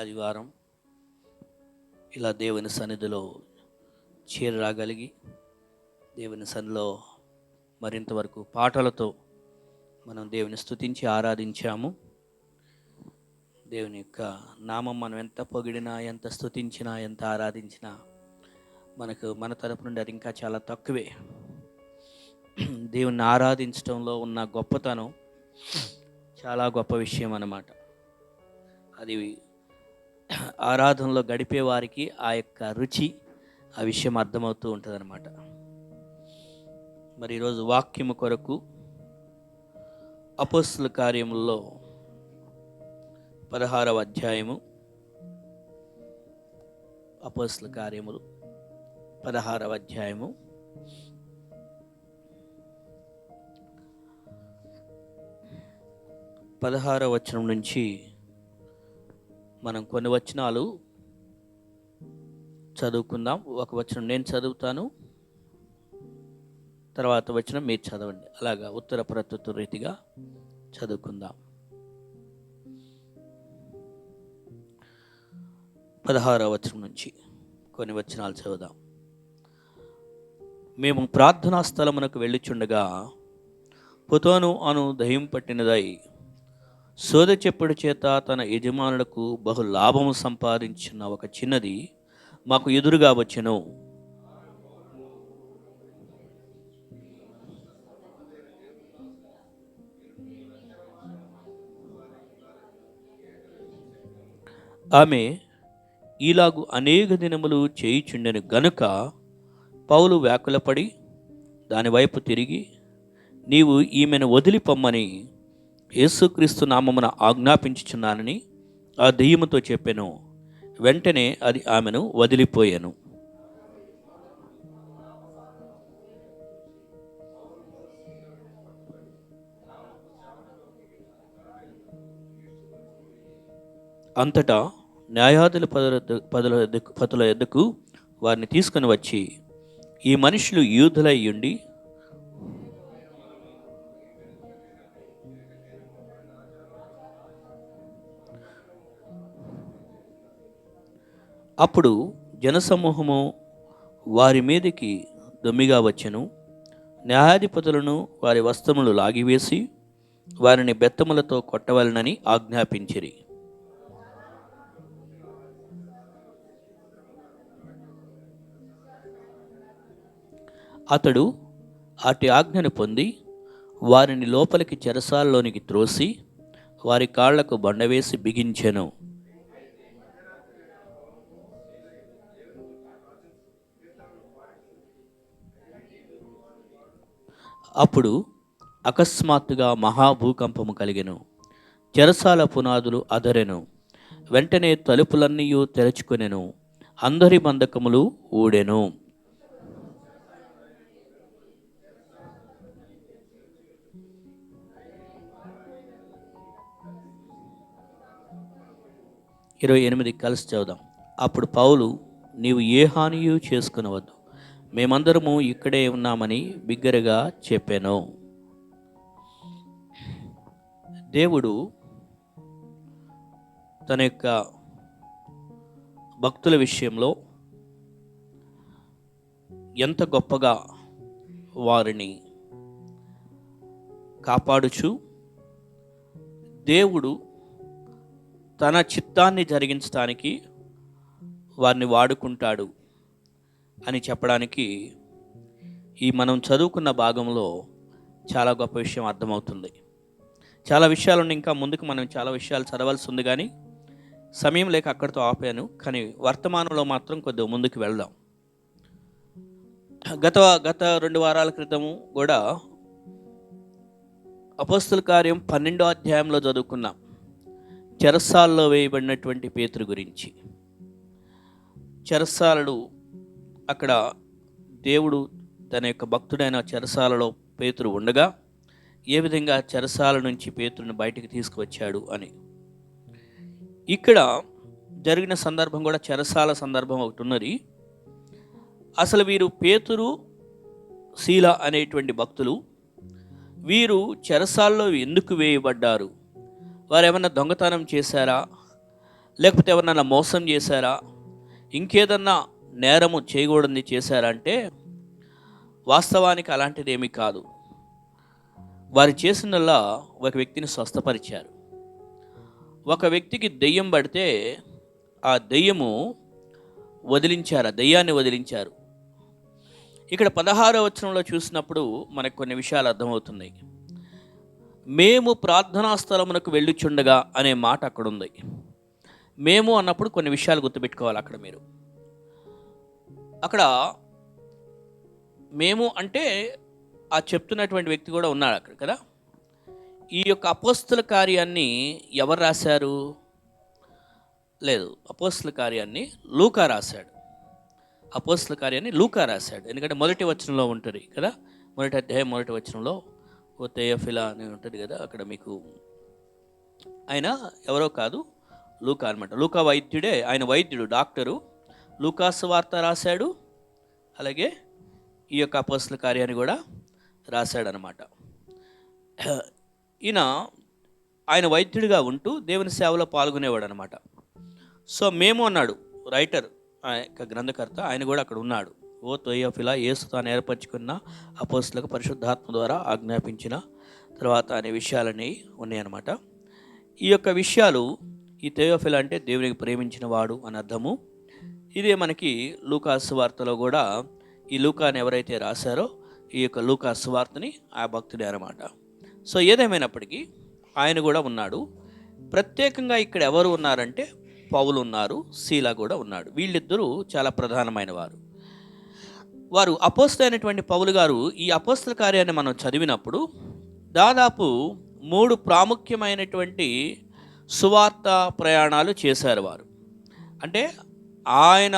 ఆదివారం ఇలా దేవుని సన్నిధిలో చేరరాగలిగి దేవుని సన్నిధిలో మరింతవరకు పాటలతో మనం దేవుని స్తుతించి ఆరాధించాము. దేవుని యొక్క నామం మనం ఎంత పొగిడినా, ఎంత స్తుతించినా, ఎంత ఆరాధించినా మన తరపు నుండి అది ఇంకా చాలా తక్కువే. దేవుని ఆరాధించడంలో ఉన్న గొప్పతనం చాలా గొప్ప విషయం అన్నమాట. అది ఆరాధనలో గడిపే వారికి ఆ యొక్క రుచి, ఆ విషయం అర్థమవుతూ ఉంటుంది అన్నమాట. మరి ఈరోజు వాక్యము కొరకు అపోస్తల కార్యముల్లో 16వ అధ్యాయము, అపోస్తల కార్యములు 16వ అధ్యాయము 16వ వచనం నుంచి మనం కొన్ని వచనాలు చదువుకుందాం. ఒక వచనం నేను చదువుతాను, తర్వాత వచనం మీరు చదవండి. అలాగా ఉత్తర ప్రత్యుత్తర రీతిగా చదువుకుందాం. 16వ వచనం నుంచి కొన్ని వచనాలు చదువుదాం. మేము ప్రార్థనా స్థలమునకు వెళ్ళుచుండగా పుతోను అను దయ్యం పట్టినదై సోద చెప్పుడు చేత తన యజమానులకు బహు లాభము సంపాదించిన ఒక చిన్నది మాకు ఎదురుగా వచ్చెను. ఆమె ఈలాగు అనేక దినములు చేయుచుండెను గనుక పౌలు వ్యాకులపడి దానివైపు తిరిగి, నీవు ఈమెను వదిలిపొమ్మని యేసుక్రీస్తు నామమున ఆజ్ఞాపించుచున్నానని ఆ దెయ్యముతో చెప్పెను. వెంటనే అది ఆమెను వదిలిపోయాను. అంతటా న్యాయాధుల పదుల ఎద్దకు వారిని తీసుకుని వచ్చి, ఈ మనుషులు యూదులై ఉండి అప్పుడు జనసమూహము వారి మీదకి దొమ్మిగా వచ్చెను. న్యాయాధిపతులను వారి వస్త్రములు లాగివేసి వారిని బెత్తములతో కొట్టవలనని ఆజ్ఞాపించిరి. అతడు అటు ఆజ్ఞను పొంది వారిని లోపలికి చెరసాలలోనికి త్రోసి వారి కాళ్లకు బండవేసి బిగించెను. అప్పుడు అకస్మాత్తుగా మహాభూకంపము కలిగెను. చెరసాల పునాదులు అదరెను. వెంటనే తలుపులన్నీ తెరుచుకొనెను. అందరి బంధకములు ఊడెను. ఇరవై 28 కలిసి చదువుదాం. అప్పుడు పౌలు, నీవు ఏ హానియు చేసుకునవద్దు, మేమందరము ఇక్కడే ఉన్నామని బిగ్గరగా చెప్పాను. దేవుడు తన యొక్క భక్తుల విషయంలో ఎంత గొప్పగా వారిని కాపాడుచు, దేవుడు తన చిత్తాన్ని జరిగించడానికి వారిని వాడుకుంటాడు అని చెప్పడానికి ఈ మనం చదువుకున్న భాగంలో చాలా గొప్ప విషయం అర్థమవుతుంది. చాలా విషయాలు ఇంకా ముందుకు మనం చాలా విషయాలు చదవాల్సి ఉంది, కానీ సమయం లేక అక్కడితో ఆపాను. కానీ వర్తమానంలో మాత్రం కొద్దిగా ముందుకు వెళ్దాం. గత 2 వారాల క్రితము కూడా అపోస్తల కార్యం 12వ అధ్యాయంలో చదువుకున్నాం. చెరసాలలో వేయబడినటువంటి పేతురు గురించి. చెరసాలలు అక్కడ దేవుడు తన యొక్క భక్తుడైన చెరసాలలో పేతురు ఉండగా ఏ విధంగా చెరసాల నుంచి పేతురుని బయటికి తీసుకువచ్చాడు అని. ఇక్కడ జరిగిన సందర్భం కూడా చెరసాల సందర్భం ఒకటి ఉన్నది. అసలు వీరు పేతురు, శీల అనేటువంటి భక్తులు, వీరు చెరసాల్లో ఎందుకు వేయబడ్డారు? వారు ఏమన్నా దొంగతనం చేశారా, లేకపోతే ఎవరినైనా మోసం చేశారా, ఇంకేదన్నా నేరము చేయకూడదు చేశారా అంటే వాస్తవానికి అలాంటిది ఏమీ కాదు. వారు చేసినలా ఒక వ్యక్తిని స్వస్థపరిచారు. ఒక వ్యక్తికి దెయ్యం పడితే ఆ దెయ్యము వదిలించారు, ఆ దెయ్యాన్ని వదిలించారు. ఇక్కడ 16వ వచనంలో చూసినప్పుడు మనకు కొన్ని విషయాలు అర్థమవుతున్నాయి. మేము ప్రార్థనా స్థలమునకు వెళ్ళుచుండగా అనే మాట అక్కడ ఉంది. మేము అన్నప్పుడు కొన్ని విషయాలు గుర్తుపెట్టుకోవాలి. అక్కడ మీరు అక్కడ మేము అంటే ఆ చెప్తున్నటువంటి వ్యక్తి కూడా ఉన్నాడు అక్కడ కదా. ఈ యొక్క అపోస్తుల కార్యాన్ని ఎవరు రాశారు? లేదు, అపోస్తుల కార్యాన్ని లూకా రాశాడు. అపోస్తుల కార్యాన్ని లూకా రాశాడు. ఎందుకంటే మొదటి వచనంలో ఉంటుంది కదా, మొదటి అధ్యాయం మొదటి వచనంలో ఓ తెయోఫిలా అని ఉంటుంది కదా. అక్కడ మీకు ఆయన ఎవరో కాదు, లూకా అనమాట. లూకా వైద్యుడే, ఆయన వైద్యుడు, డాక్టరు. లూకాసు వార్త రాశాడు, అలాగే ఈ యొక్క అపోస్తుల కార్యాన్ని కూడా రాశాడనమాట. ఆయన వైద్యుడిగా ఉంటూ దేవుని సేవలో పాల్గొనేవాడు అనమాట. సో మేము అన్నాడు రైటర్, గ్రంథకర్త, ఆయన కూడా అక్కడ ఉన్నాడు. ఓ తెయోఫిలా, యేసు తాను ఏర్పరచుకున్న అపోస్తులకు పరిశుద్ధాత్మ ద్వారా ఆజ్ఞాపించిన తర్వాత అనే విషయాలన్నీ ఉన్నాయన్నమాట. ఈ యొక్క విషయాలు, ఈ తెయోఫిలా అంటే దేవునికి ప్రేమించిన వాడు అని అర్థము. ఇదే మనకి లూకా సువార్తలో కూడా ఈ లూకాని ఎవరైతే రాశారో ఈ యొక్క లూకా సువార్తని ఆ భక్తుడే అనమాట. సో ఏదేమైనప్పటికీ ఆయన కూడా ఉన్నాడు. ప్రత్యేకంగా ఇక్కడ ఎవరు ఉన్నారంటే పౌలు ఉన్నారు, శీలా కూడా ఉన్నాడు. వీళ్ళిద్దరూ చాలా ప్రధానమైన వారు. వారు అపోస్తలైనటువంటి పౌలు గారు ఈ అపోస్తల కార్యాన్ని మనం చదివినప్పుడు దాదాపు 3 ప్రాముఖ్యమైనటువంటి సువార్త ప్రయాణాలు చేశారు వారు. అంటే ఆయన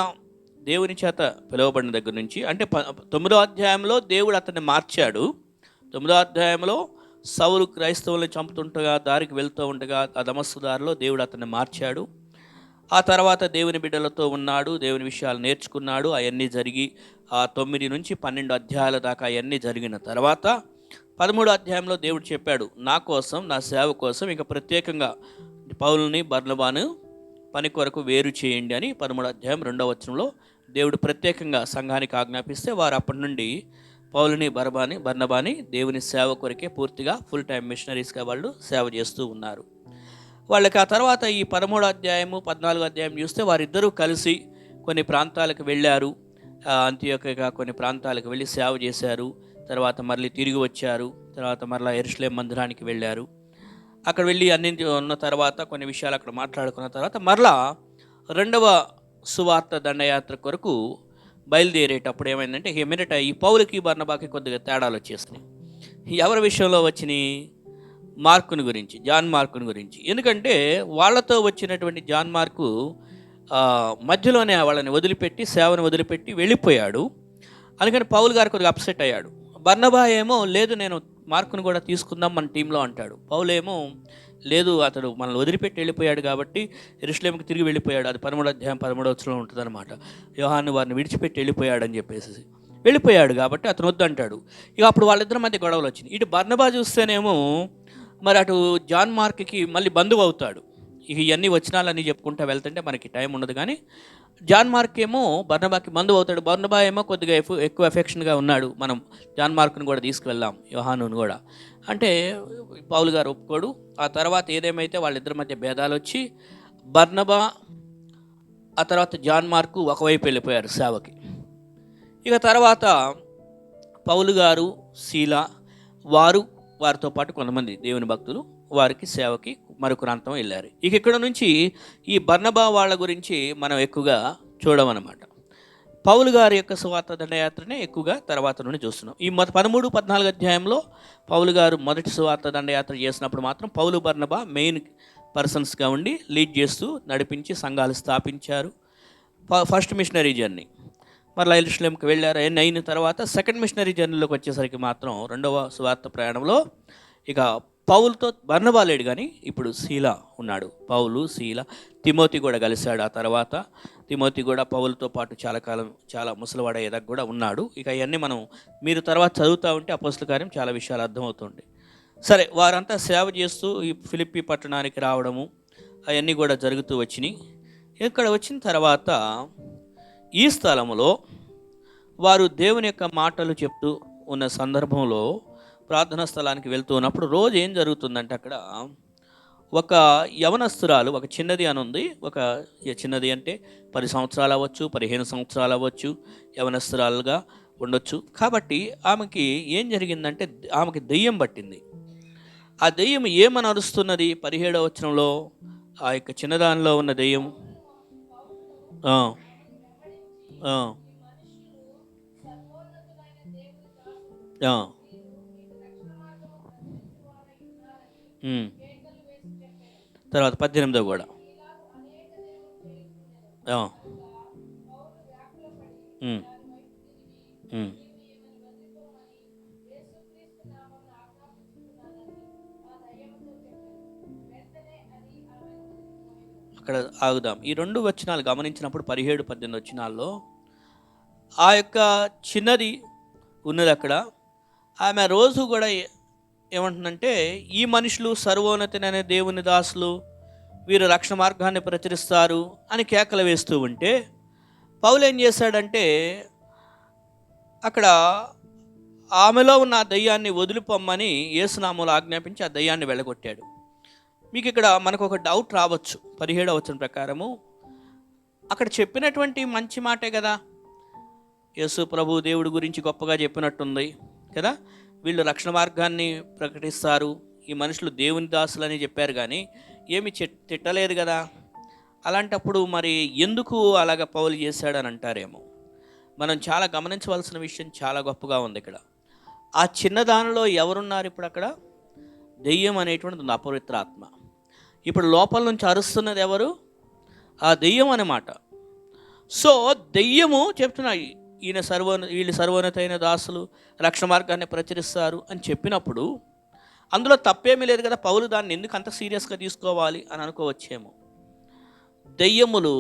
దేవుని చేత పిలువబడిన దగ్గర నుంచి, అంటే 9వ అధ్యాయంలో దేవుడు అతన్ని మార్చాడు. 9వ అధ్యాయంలో సౌలు క్రైస్తవుల్ని చంపుతుండగా దారికి వెళ్తూ ఉండగా ఆ దమస్కు దారిలో దేవుడు అతన్ని మార్చాడు. ఆ తర్వాత దేవుని బిడ్డలతో ఉన్నాడు, దేవుని విషయాలు నేర్చుకున్నాడు. అవన్నీ జరిగి ఆ 9 నుంచి 12 అధ్యాయాల దాకా అవన్నీ జరిగిన తర్వాత 13వ అధ్యాయంలో దేవుడు చెప్పాడు, నా కోసం, నా సేవ కోసం ఇక ప్రత్యేకంగా పౌలుని బర్నబాను పని కొరకు వేరు చేయండి అని 13వ అధ్యాయం 2వ వచనంలో దేవుడు ప్రత్యేకంగా సంఘానికి ఆజ్ఞాపిస్తే వారు అప్పటి నుండి పౌలుని బర్నబాని దేవుని సేవ కొరకే పూర్తిగా ఫుల్ టైం మిషనరీస్గా వాళ్ళు సేవ చేస్తూ ఉన్నారు. వాళ్ళకి ఆ తర్వాత ఈ 13వ అధ్యాయము 14వ అధ్యాయం చూస్తే వారిద్దరూ కలిసి కొన్ని ప్రాంతాలకు వెళ్ళారు. అంతియోకియా కొన్ని ప్రాంతాలకు వెళ్ళి సేవ చేశారు. తర్వాత మళ్ళీ తిరిగి వచ్చారు. తర్వాత మరలా యెరూషలేము మందిరానికి వెళ్ళారు. అక్కడ వెళ్ళి అన్ని ఉన్న తర్వాత కొన్ని విషయాలు అక్కడ మాట్లాడుకున్న తర్వాత మరలా 2వ సువార్త దండయాత్ర కొరకు బయలుదేరేటప్పుడు ఏమైందంటే ఇమీడియట్ ఈ పౌలుకి బర్నబాకి కొద్దిగా తేడాలు వచ్చేసినాయి. ఎవరి విషయంలో వచ్చినాయి? మార్కుని గురించి, జాన్ మార్కుని గురించి. ఎందుకంటే వాళ్ళతో వచ్చినటువంటి జాన్ మార్కు మధ్యలోనే వాళ్ళని వదిలిపెట్టి, సేవను వదిలిపెట్టి వెళ్ళిపోయాడు. అందుకని పౌలు గారు కొద్దిగా అప్సెట్ అయ్యాడు. బర్నబా ఏమో లేదు, నేను మార్కుని కూడా తీసుకుందాం మన టీంలో అంటాడు. పౌలు ఏమో లేదు, అతడు మనల్ని వదిలిపెట్టి వెళ్ళిపోయాడు కాబట్టి యెరూషలేముకి తిరిగి వెళ్ళిపోయాడు. అది 13వ అధ్యాయం 13వ వచనంలో ఉంటుందన్నమాట. యోహాను వారిని విడిచిపెట్టి వెళ్ళిపోయాడు అని చెప్పేసి వెళ్ళిపోయాడు కాబట్టి అతను వద్దంటాడు. ఇక అప్పుడు వాళ్ళిద్దరి మధ్య గొడవలు వచ్చినాయి. ఇటు బర్నబా చూస్తేనేమో మరి అటు జాన్ మార్క్కి మళ్ళీ బంధువు అవుతాడు. ఇక ఇవన్నీ వచనాలన్నీ చెప్పుకుంటూ వెళ్తుంటే మనకి టైం ఉండదు. కానీ జాన్ మార్క్ ఏమో బర్నబాకి బంధువు అవుతాడు. బర్నబా ఏమో కొద్దిగా ఎక్కువ ఎఫెక్షన్గా ఉన్నాడు, మనం జాన్ మార్క్ను కూడా తీసుకువెళ్దాం, యోహానును కూడా అంటే పౌలు గారు ఒప్పుకోడు. ఆ తర్వాత ఏదేమైతే వాళ్ళిద్దరి మధ్య భేదాలు వచ్చి బర్నబా ఆ తర్వాత జాన్ మార్కు ఒకవైపు వెళ్ళిపోయారు సేవకి. ఇక తర్వాత పౌలు గారు, శీలా వారితో పాటు కొంతమంది దేవుని భక్తులు వారికి సేవకి మరొక ప్రాంతం వెళ్ళారు. ఇక ఇక్కడ నుంచి ఈ బర్నబా వాళ్ళ గురించి మనం ఎక్కువగా చూడమన్నమాట. పౌలు గారి యొక్క సువార్త దండయాత్రనే ఎక్కువగా తర్వాత నుండి చూస్తున్నాం. ఈ 13, 14 అధ్యాయంలో పౌలు గారు మొదటి సువార్త దండయాత్ర చేసినప్పుడు మాత్రం పౌలు బర్నబా మెయిన్ పర్సన్స్గా ఉండి లీడ్ చేస్తూ నడిపించి సంఘాలు స్థాపించారు. ఫస్ట్ మిషనరీ జర్నీ మరలా యెరూషలేముకి వెళ్ళారు. అవన్నీ అయిన తర్వాత సెకండ్ మిషనరీ జర్నీలోకి వచ్చేసరికి మాత్రం 2వ సువార్త ప్రయాణంలో ఇక పౌలుతో బర్నబా లేడు, కానీ ఇప్పుడు శీలా ఉన్నాడు. పౌలు, శీలా, తిమోతి కూడా కలిశాడు. ఆ తర్వాత తిమోతి కూడా పౌలుతో పాటు చాలా కాలం, చాలా ముసలివాడయ్యేదాకా కూడా ఉన్నాడు. ఇక అవన్నీ మీరు తర్వాత చదువుతూ ఉంటే అపోస్తల కార్యం చాలా విషయాలు అర్థమవుతుంది. సరే, వారంతా సేవ చేస్తూ ఈ ఫిలిప్పీ పట్టణానికి రావడము, అవన్నీ కూడా జరుగుతూ వచ్చినాయి. ఇక్కడ వచ్చిన తర్వాత ఈ స్థలంలో వారు దేవుని యొక్క మాటలు చెప్తూ ఉన్న సందర్భంలో ప్రార్థనా స్థలానికి వెళ్తూ ఉన్నప్పుడు రోజు ఏం జరుగుతుందంటే అక్కడ ఒక యవనస్తురాలు, ఒక చిన్నది అని ఉంది. ఒక చిన్నది అంటే 10 సంవత్సరాలు అవ్వచ్చు, 15 సంవత్సరాలు అవ్వచ్చు, యవనస్తురాలుగా ఉండొచ్చు. కాబట్టి ఆమెకి ఏం జరిగిందంటే ఆమెకి దెయ్యం పట్టింది. ఆ దెయ్యం ఏమని అరుస్తున్నది? 17వ వచనంలో ఆ యొక్క చిన్నదానిలో ఉన్న దెయ్యం ఆ, ఆ, ఆ, తర్వాత 18వ కూడా ఆ, ఉమ్, ఉమ్. అక్కడ ఆగుదాం. ఈ 2 వచనాలు గమనించినప్పుడు 17, 18 వచనాల్లో ఆ యొక్క చిన్నది ఉన్నది అక్కడ. ఆమె రోజు కూడా ఏమంటుందంటే, ఈ మనుషులు సర్వోన్నతమైన దేవుని దాసులు, వీరు రక్షణ మార్గాన్ని ప్రచురిస్తారు అని కేకలు వేస్తూ ఉంటే పౌలు ఏం చేశాడంటే అక్కడ ఆమెలో ఉన్న ఆ దయ్యాన్ని వదిలిపోమ్మని యేసునామములో ఆజ్ఞాపించి ఆ దయ్యాన్ని వెళ్ళగొట్టాడు. మీకు ఇక్కడ మనకు ఒక డౌట్ రావచ్చు. 17వ వచనం ప్రకారము అక్కడ చెప్పినటువంటి మంచి మాటే కదా, యేసు ప్రభు దేవుడి గురించి గొప్పగా చెప్పినట్టుంది కదా. వీళ్ళు రక్షణ మార్గాన్ని ప్రకటిస్తారు, ఈ మనుషులు దేవుని దాసులని చెప్పారు, కానీ ఏమి తిట్టలేదు కదా. అలాంటప్పుడు మరి ఎందుకు అలాగ పౌలు చేశాడని అంటారేమో. మనం చాలా గమనించవలసిన విషయం చాలా గొప్పగా ఉంది ఇక్కడ. ఆ చిన్నదానిలో ఎవరున్నారు? ఇప్పుడు అక్కడ దెయ్యం అనేటువంటిది అపవిత్ర ఆత్మ. ఇప్పుడు లోపల నుంచి అరుస్తున్నది ఎవరు? ఆ దెయ్యం అన్నమాట. సో దెయ్యము చెప్తున్నాయి, వీళ్ళు సర్వోన్నతైన దాసులు, రక్షణ మార్గాన్ని ప్రచురిస్తారు అని చెప్పినప్పుడు అందులో తప్పేమీ లేదు కదా. పౌలు దాన్ని ఎందుకు అంత సీరియస్గా తీసుకోవాలి అని అనుకోవచ్చేమో. దెయ్యములు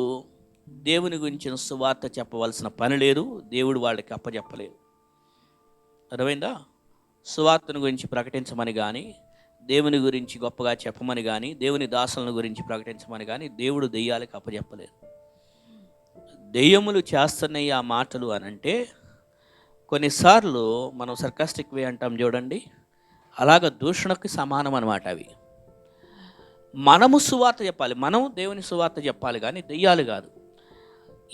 దేవుని గురించిన సువార్త చెప్పవలసిన పని లేదు, దేవుడు వాళ్ళకి అప్పచెప్పలేదు. అర్థమైందా? సువార్తను గురించి ప్రకటించమని కానీ, దేవుని గురించి గొప్పగా చెప్పమని కానీ, దేవుని దాసులను గురించి ప్రకటించమని కానీ దేవుడు దెయ్యాలకు అప్పచెప్పలేదు. దెయ్యములు చేస్తున్నాయి ఆ మాటలు అని అంటే కొన్నిసార్లు మనం సర్కాస్టిక్ వే అంటాం చూడండి, అలాగ దూషణకు సమానం అన్నమాట అవి. మనము సువార్త చెప్పాలి, మనం దేవుని సువార్త చెప్పాలి, కానీ దెయ్యాలు కాదు.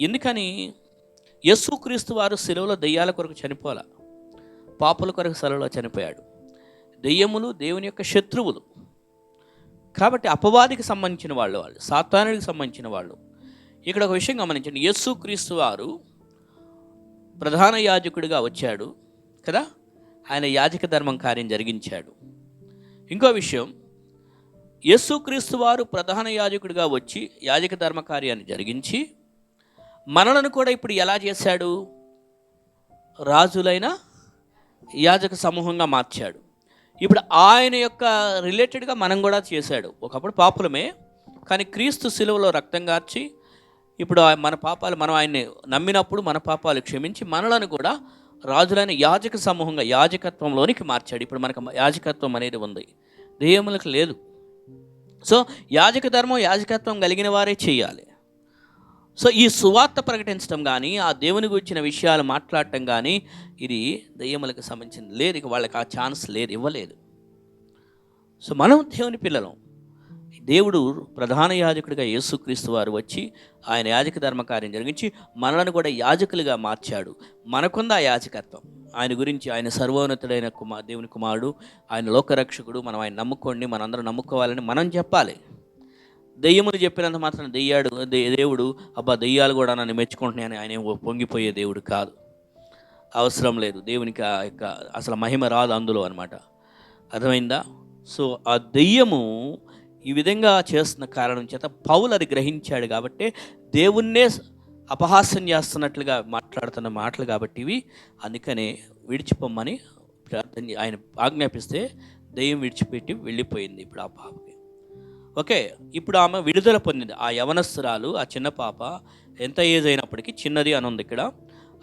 ఎందుకని? యేసుక్రీస్తు వారు శిలువలో దెయ్యాల కొరకు చనిపోలా, పాపుల కొరకు శిలువలో చనిపోయాడు. దెయ్యములు దేవుని యొక్క శత్రువులు కాబట్టి అపవాదికి సంబంధించిన వాళ్ళు, సాతానుడికి సంబంధించిన వాళ్ళు. ఇక్కడ ఒక విషయం గమనించండి, యేసుక్రీస్తు వారు ప్రధాన యాజకుడిగా వచ్చాడు కదా, ఆయన యాజక ధర్మం కార్యం జరిగించాడు. ఇంకో విషయం, యేసుక్రీస్తు వారు ప్రధాన యాజకుడిగా వచ్చి యాజక ధర్మ కార్యాన్ని జరిగించి మనలను కూడా ఇప్పుడు ఎలా చేశాడు? రాజులైన యాజక సమూహంగా మార్చాడు. ఇప్పుడు ఆయన యొక్క రిలేటెడ్గా మనం కూడా చేశాడు. ఒకప్పుడు పాపులమే, కానీ క్రీస్తు శిలువలో రక్తం కార్చి ఇప్పుడు మన పాపాలు, మనం ఆయన్ని నమ్మినప్పుడు మన పాపాలు క్షమించి మనలను కూడా రాజులైన యాజక సమూహంగా యాజకత్వంలోనికి మార్చాడు. ఇప్పుడు మనకు యాజకత్వం అనేది ఉంది, దెయ్యములకు లేదు. సో యాజక ధర్మం, యాజకత్వం కలిగిన వారే చేయాలి. సో ఈ సువార్త ప్రకటించడం కానీ, ఆ దేవుని గురించిన విషయాలు మాట్లాడటం కానీ ఇది దెయ్యములకు సంబంధించింది లేదు. ఇక వాళ్ళకి ఆ ఛాన్స్ లేదు, ఇవ్వలేదు. సో మనం దేవుని పిల్లలం. దేవుడు ప్రధాన యాజకుడిగా యేసుక్రీస్తు వారు వచ్చి ఆయన యాజక ధర్మ కార్యం జరిగించి మనలను కూడా యాజకులుగా మార్చాడు. మనకుంది ఆ యాజకత్వం. ఆయన గురించి, ఆయన సర్వోన్నతుడైన దేవుని కుమారుడు, ఆయన లోకరక్షకుడు, మనం ఆయన నమ్ముకోండి, మనందరం నమ్ముకోవాలని మనం చెప్పాలి. దెయ్యములు చెప్పినంత మాత్రం దేవుడు అబ్బా దెయ్యాలు కూడా నన్ను మెచ్చుకుంటున్నాయని ఆయన పొంగిపోయే దేవుడు కాదు. అవసరం లేదు. దేవునికి ఆ యొక్క అసలు మహిమ రాదు అందులో అనమాట. అర్థమైందా? సో ఆ దెయ్యము ఈ విధంగా చేస్తున్న కారణం చేత పౌలు అది గ్రహించాడు కాబట్టి దేవుణ్ణే అపహాస్యం చేస్తున్నట్లుగా మాట్లాడుతున్న మాటలు కాబట్టి ఇవి, అందుకనే విడిచిపోమ్మని ప్రార్థన ఆయన ఆజ్ఞాపిస్తే దెయ్యం విడిచిపెట్టి వెళ్ళిపోయింది. ఇప్పుడు ఆ పాపకి ఓకే. ఇప్పుడు ఆమె విడుదల పొందింది. ఆ యవనస్తురాలు, ఆ చిన్న పాప ఎంత ఏజ్ అయినప్పటికీ చిన్నది అని ఉంది ఇక్కడ.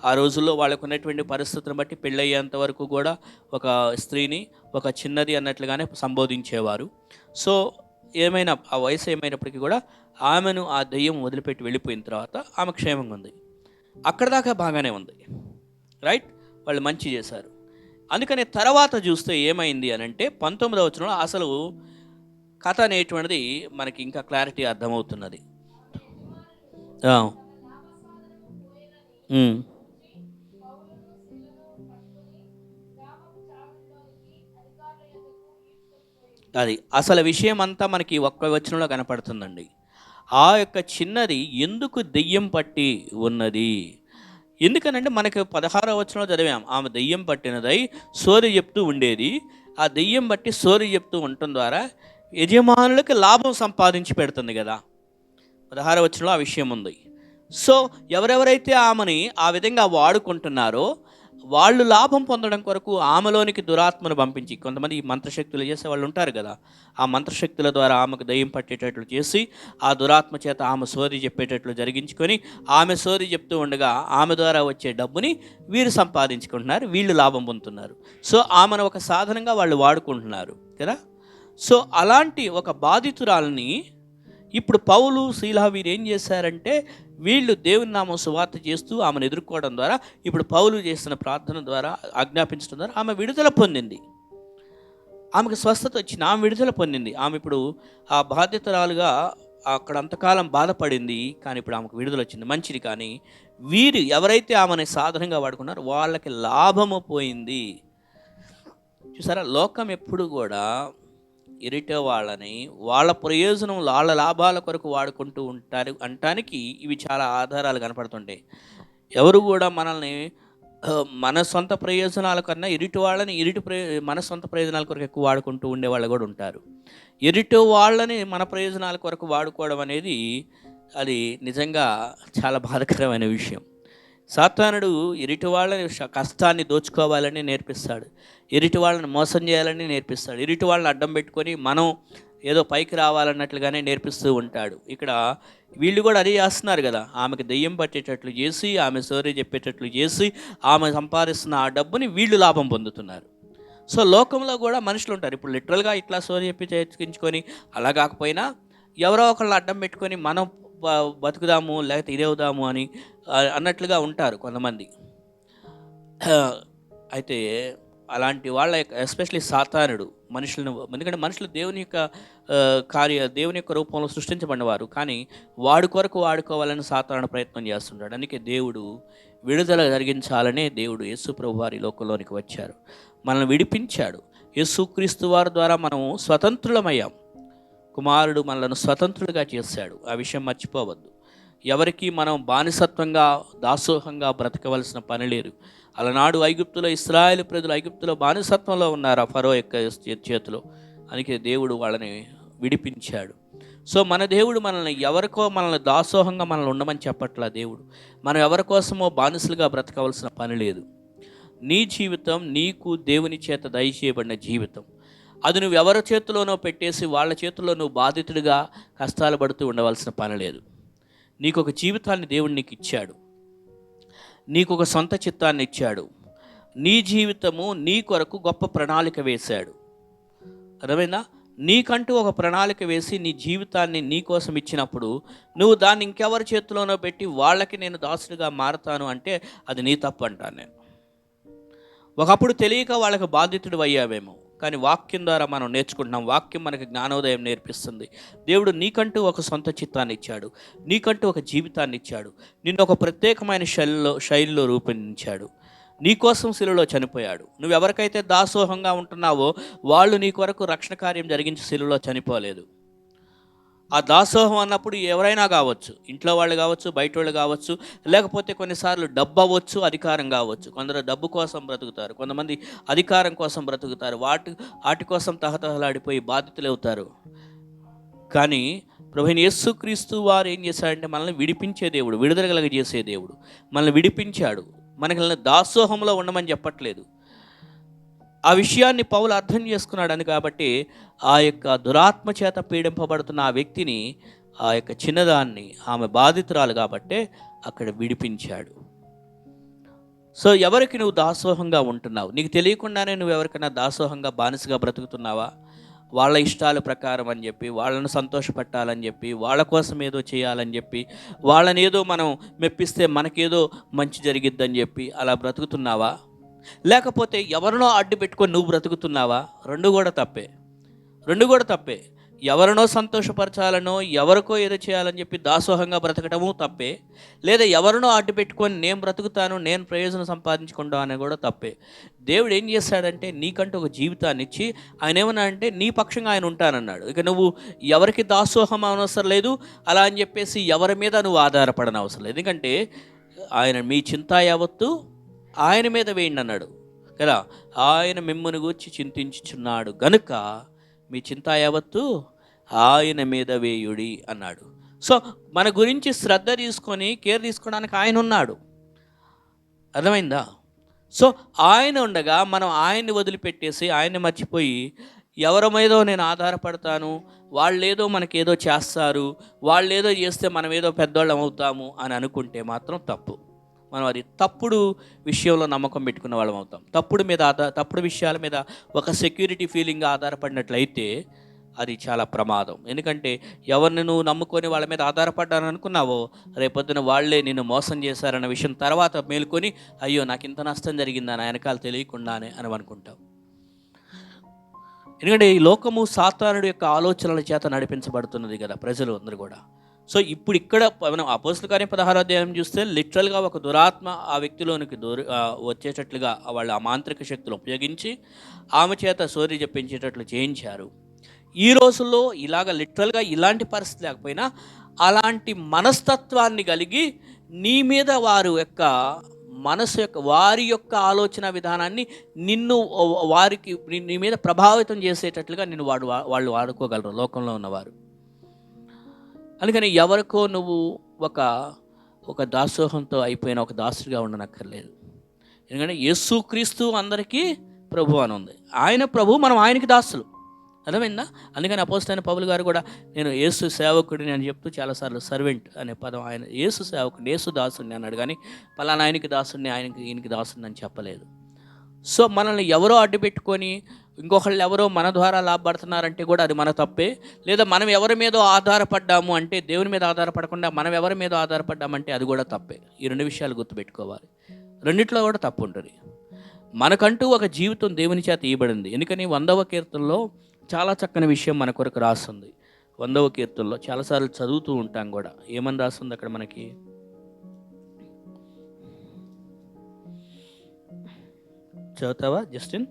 ఆ రోజుల్లో వాళ్ళకు ఉన్నటువంటి పరిస్థితులను బట్టి పెళ్ళయ్యేంత వరకు కూడా ఒక స్త్రీని ఒక చిన్నది అన్నట్లుగానే సంబోధించేవారు. సో ఏమైనా ఆ వయసు ఏమైనప్పటికీ కూడా ఆమెను ఆ దెయ్యం వదిలిపెట్టి వెళ్ళిపోయిన తర్వాత ఆమె క్షేమంగా ఉంది. అక్కడ దాకా బాగానే ఉంది, రైట్, వాళ్ళు మంచి చేశారు. అందుకని తర్వాత చూస్తే ఏమైంది అని అంటే 19వ వచనంలో అసలు కథ అనేటువంటిది మనకి ఇంకా క్లారిటీ అర్థమవుతున్నది. అది అసలు విషయం అంతా మనకి ఒక్క వచనంలో కనపడుతుందండి. ఆ యొక్క చిన్నది ఎందుకు దెయ్యం పట్టి ఉన్నది? ఎందుకనంటే మనకి 16వ వచనంలో చదివాం, ఆమె దెయ్యం పట్టినదై సోది చెప్తూ ఉండేది. ఆ దెయ్యం బట్టి సోది చెప్తూ ఉండటం ద్వారా యజమానులకి లాభం సంపాదించి పెడుతుంది కదా. 16వ వచనంలో ఆ విషయం ఉంది. సో ఎవరెవరైతే ఆమెని ఆ విధంగా వాడుకుంటున్నారో వాళ్ళు లాభం పొందడం కొరకు ఆమెలోనికి దురాత్మను పంపించి, కొంతమంది ఈ మంత్రశక్తులు చేసే వాళ్ళు ఉంటారు కదా, ఆ మంత్రశక్తుల ద్వారా ఆమెకు దయ్యం పట్టేటట్లు చేసి ఆ దురాత్మ చేత ఆమె సోది చెప్పేటట్లు జరిగించుకొని ఆమె సోది చెప్తూ ఉండగా ఆమె ద్వారా వచ్చే డబ్బుని వీరు సంపాదించుకుంటున్నారు, వీళ్ళు లాభం పొందుతున్నారు. సో ఆమెను ఒక సాధనంగా వాళ్ళు వాడుకుంటున్నారు కదా. సో అలాంటి ఒక బాధితురాలని ఇప్పుడు పౌలు శీల వీరు ఏం చేశారంటే, వీళ్ళు దేవుని నామం సువార్త చేస్తూ ఆమెను ఎదుర్కోవడం ద్వారా, ఇప్పుడు పౌలు చేసిన ప్రార్థన ద్వారా, ఆజ్ఞాపించడం ద్వారా ఆమె విడుదల పొందింది. ఆమెకు స్వస్థత వచ్చింది, ఆమె విడుదల పొందింది. ఆమె ఇప్పుడు ఆ బాధ్యతరాలుగా అక్కడ అంతకాలం బాధపడింది, కానీ ఇప్పుడు ఆమెకు విడుదల వచ్చింది, మంచిది. కానీ వీరు ఎవరైతే ఆమెను సాధనంగా వాడుకున్నారో వాళ్ళకి లాభము పోయింది. చూసారా, లోకం ఎప్పుడు కూడా ఎరిటే వాళ్ళని వాళ్ళ ప్రయోజనం, వాళ్ళ లాభాల కొరకు వాడుకుంటూ ఉంటారు అంటానికి ఇవి చాలా ఆధారాలు కనపడుతుంటాయి. ఎవరు కూడా మనల్ని మన సొంత ప్రయోజనాల కన్నా ఎరిటి వాళ్ళని మన సొంత ప్రయోజనాల కొరకు ఎక్కువ వాడుకుంటూ ఉండేవాళ్ళు కూడా ఉంటారు. ఎరిటి వాళ్ళని మన ప్రయోజనాల కొరకు వాడుకోవడం అనేది అది నిజంగా చాలా బాధాకరమైన విషయం. సాతానుడు ఎరిటి వాళ్ళని కష్టాన్ని దోచుకోవాలని నేర్పిస్తాడు, ఎరిటి వాళ్ళని మోసం చేయాలని నేర్పిస్తాడు, ఎరిటి వాళ్ళని అడ్డం పెట్టుకొని మనం ఏదో పైకి రావాలన్నట్లుగానే నేర్పిస్తూ ఉంటాడు. ఇక్కడ వీళ్ళు కూడా అదే చేస్తున్నారు కదా, ఆమెకు దెయ్యం పట్టేటట్లు చేసి ఆమె సోరీ చెప్పేటట్లు చేసి ఆమె సంపాదిస్తున్న ఆ డబ్బుని వీళ్ళు లాభం పొందుతున్నారు. సో లోకంలో కూడా మనుషులు ఉంటారు, ఇప్పుడు లిటరల్గా ఇట్లా సోరీ చెప్పి చేర్చుకించుకొని అలా కాకపోయినా ఎవరో ఒకళ్ళు అడ్డం పెట్టుకొని మనం బతుకుదాము లేకపోతే ఇదేవుదాము అని అన్నట్లుగా ఉంటారు కొంతమంది. అయితే అలాంటి వాళ్ళ ఎస్పెషలీ సాతానుడు మనుషులను, ఎందుకంటే మనుషులు దేవుని యొక్క దేవుని యొక్క రూపంలో సృష్టించబడినవారు, కానీ వాడి కొరకు వాడుకోవాలని సాతానుడు ప్రయత్నం చేస్తుంటాడు. అందుకే దేవుడు విడుదల జరిగించాలనే దేవుడు యేసు ప్రభు వారి లోకంలోనికి వచ్చారు, మనల్ని విడిపించాడు. యేసుక్రీస్తు వారి ద్వారా మనం స్వతంత్రులమయ్యాం. కుమారుడు మనలను స్వతంత్రులుగా చేశాడు, ఆ విషయం మర్చిపోవద్దు. ఎవరికి మనం బానిసత్వంగా దాసోహంగా బ్రతకవలసిన పని లేదు. అలనాడు ఐగుప్తులో ఇశ్రాయేలు ప్రజలు ఐగుప్తులో బానిసత్వంలో ఉన్నారు ఆ ఫరో యొక్క చేతిలో, అందుకే దేవుడు వాళ్ళని విడిపించాడు. సో మన దేవుడు మనల్ని దాసోహంగా మనల్ని ఉండమని చెప్పట్లా. దేవుడు మనం ఎవరి కోసమో బానిసలుగా బ్రతకవలసిన పని లేదు. నీ జీవితం నీకు దేవుని చేత దయచేయబడిన జీవితం, అది నువ్వు ఎవరి చేతిలోనో పెట్టేసి వాళ్ళ చేతుల్లో నువ్వు బాధితుడిగా కష్టాలు పడుతూ ఉండవలసిన పని లేదు. నీకు ఒక జీవితాన్ని దేవుడు నీకు ఇచ్చాడు, నీకు ఒక సొంత చిత్తాన్ని ఇచ్చాడు, నీ జీవితము నీ కొరకు గొప్ప ప్రణాళిక వేశాడు. అర్థమైందా? నీకంటూ ఒక ప్రణాళిక వేసి నీ జీవితాన్ని నీ కోసం ఇచ్చినప్పుడు నువ్వు దాన్ని ఇంకెవరి చేతిలోనో పెట్టి వాళ్ళకి నేను దాసుడిగా మారతాను అంటే అది నీ తప్పు అంటాను నేను. ఒకప్పుడు తెలియక వాళ్ళకి బాధితుడు అయ్యావేమో, కానీ వాక్యం ద్వారా మనం నేర్చుకుంటున్నాం. వాక్యం మనకి జ్ఞానోదయం నేర్పిస్తుంది. దేవుడు నీకంటూ ఒక సొంత చిత్తాన్ని ఇచ్చాడు, నీకంటూ ఒక జీవితాన్ని ఇచ్చాడు, నిన్ను ఒక ప్రత్యేకమైన శైలిలో రూపొందించాడు, నీకోసం శిలువలో చనిపోయాడు. నువ్వెవరికైతే దాసోహంగా ఉంటున్నావో వాళ్ళు నీ కొరకు రక్షణ కార్యం జరిగించి శిలువలో చనిపోలేదు. ఆ దాసోహం అన్నప్పుడు ఎవరైనా కావచ్చు, ఇంట్లో వాళ్ళు కావచ్చు, బయట వాళ్ళు కావచ్చు, లేకపోతే కొన్నిసార్లు డబ్బు అవ్వచ్చు, అధికారం కావచ్చు. కొందరు డబ్బు కోసం బ్రతుకుతారు, కొంతమంది అధికారం కోసం బ్రతుకుతారు, వాటి కోసం తహతహలాడిపోయి బాధితులు అవుతారు. కానీ ప్రభువైన యేసుక్రీస్తు వారు ఏం చేశాడంటే మనల్ని విడిపించే దేవుడు, విడుదల కలగజేసే దేవుడు. మనల్ని విడిపించాడు, మనల్ని దాసోహంలో ఉండమని చెప్పట్లేదు. ఆ విషయాన్ని పౌలు అర్థం చేసుకున్నాడని కాబట్టి ఆ యొక్క దురాత్మ చేత పీడింపబడుతున్న ఆ వ్యక్తిని, ఆ యొక్క చిన్నదాన్ని, ఆమె బాధితురాలు కాబట్టే అక్కడ విడిపించాడు. సో ఎవరికి నువ్వు దాసోహంగా ఉంటున్నావు? నీకు తెలియకుండానే నువ్వు ఎవరికైనా దాసోహంగా బానిసగా బ్రతుకుతున్నావా? వాళ్ళ ఇష్టాల ప్రకారం అని చెప్పి, వాళ్ళను సంతోషపెట్టాలని చెప్పి, వాళ్ళ కోసం ఏదో చేయాలని చెప్పి, వాళ్ళని ఏదో మనం మెప్పిస్తే మనకేదో మంచి జరిగిద్దని చెప్పి అలా బ్రతుకుతున్నావా? లేకపోతే ఎవరినో అడ్డు పెట్టుకొని నువ్వు బ్రతుకుతున్నావా? రెండు కూడా తప్పే. రెండు కూడా తప్పే. ఎవరినో సంతోషపరచాలనో ఎవరికో ఏదో చేయాలని చెప్పి దాసోహంగా బ్రతకటము తప్పే. లేదా ఎవరినో అడ్డు పెట్టుకొని నేను బ్రతుకుతాను, నేను ప్రయోజనం సంపాదించుకుంటాను అని కూడా తప్పే. దేవుడు ఏం చేస్తాడంటే నీకంటూ ఒక జీవితాన్ని ఇచ్చి ఆయన ఏమన్నా అంటే నీ పక్షంగా ఆయన ఉంటానన్నాడు. ఇక నువ్వు ఎవరికి దాసోహం అవసరం లేదు, అలా అని చెప్పేసి ఎవరి మీద నువ్వు ఆధారపడని అవసరం లేదు. ఎందుకంటే ఆయన మీ చింత యావత్తు ఆయన మీద వేయండి అన్నాడు కదా. ఆయన మిమ్మును గూర్చి చింతించుచున్నాడు గనుక మీ చింత యావత్తు ఆయన మీద వేయుడి అన్నాడు. సో మన గురించి శ్రద్ధ తీసుకొని కేర్ తీసుకోవడానికి ఆయన ఉన్నాడు. అర్థమైందా? సో ఆయన ఉండగా మనం ఆయన్ని వదిలిపెట్టేసి ఆయన్ని మర్చిపోయి ఎవరి మీదో నేను ఆధారపడతాను, వాళ్ళేదో మనకేదో చేస్తారు, వాళ్ళేదో చేస్తే మనం ఏదో పెద్దోళ్ళం అవుతాము అని అనుకుంటే మాత్రం తప్పు. మనం అది తప్పుడు విషయంలో నమ్మకం పెట్టుకున్న వాళ్ళం అవుతాం. తప్పుడు విషయాల మీద ఒక సెక్యూరిటీ ఫీలింగ్గా ఆధారపడినట్లయితే అది చాలా ప్రమాదం. ఎందుకంటే ఎవరిని నువ్వు నమ్ముకొని వాళ్ళ మీద ఆధారపడ్డాను అనుకున్నావో రేపొద్దున వాళ్ళే నిన్ను మోసం చేశారన్న విషయం తర్వాత మేలుకొని అయ్యో నాకు ఇంత నష్టం జరిగిందని వెనకాల తెలియకుండానే అని అనుకుంటావు. ఎందుకంటే ఈ లోకము సాతానుడి యొక్క ఆలోచనల చేత నడిపించబడుతున్నది కదా ప్రజలు అందరూ కూడా. సో ఇప్పుడు ఇక్కడ మనం అపోస్తలుల కార్యం 16వ అధ్యాయం చూస్తే లిటరల్గా ఒక దురాత్మ ఆ వ్యక్తిలోనికి వచ్చేటట్లుగా వాళ్ళ అమాంత్రిక శక్తులు ఉపయోగించి ఆమె చేత సోరీ చెప్పించేటట్లు చేయించారు. ఈ రోజుల్లో ఇలాగ లిటరల్గా ఇలాంటి పరిస్థితి లేకపోయినా అలాంటి మనస్తత్వాన్ని కలిగి నీ మీద వారి యొక్క ఆలోచన విధానాన్ని వారికి నీ మీద ప్రభావితం చేసేటట్లుగా వాళ్ళు వాడుకోగలరు లోకంలో ఉన్నవారు. అందుకని ఎవరికో నువ్వు ఒక దాసోహంతో అయిపోయిన ఒక దాసుడిగా ఉండనక్కర్లేదు. ఎందుకంటే యేసుక్రీస్తు అందరికీ ప్రభు అని ఉంది. ఆయన ప్రభు, మనం ఆయనకి దాసులు. అర్థమైందా? అందుకని అపోస్తలుడైన పౌలు గారు కూడా నేను యేసు సేవకుడిని అని చెప్తూ చాలాసార్లు సర్వెంట్ అనే పదం, ఆయన యేసు సేవకుడిని, యేసు దాసుడిని అన్నాడు. కానీ పలానా ఆయనకి దాసుడిని, ఈయనకి దాసుడిని అని చెప్పలేదు. సో మనల్ని ఎవరో అడ్డు పెట్టుకొని ఇంకొకళ్ళు ఎవరో మన ద్వారా లాభపడుతున్నారంటే కూడా అది మన తప్పే. లేదా మనం ఎవరి మీదో ఆధారపడ్డాము అంటే, దేవుని మీద ఆధారపడకుండా మనం ఎవరి మీద ఆధారపడ్డామంటే అది కూడా తప్పే. ఈ రెండు విషయాలు గుర్తుపెట్టుకోవాలి. రెండిట్లో కూడా తప్పు ఉంటుంది. మనకంటూ ఒక జీవితం దేవుని చేత ఇవ్వబడింది. ఎందుకని 100వ కీర్తనలో చాలా చక్కని విషయం మన కొరకు రాస్తుంది. 100వ కీర్తనలో చాలాసార్లు చదువుతూ ఉంటాం కూడా. ఏమని రాస్తుంది అక్కడ మనకి? చదువుతావా జస్టిన్?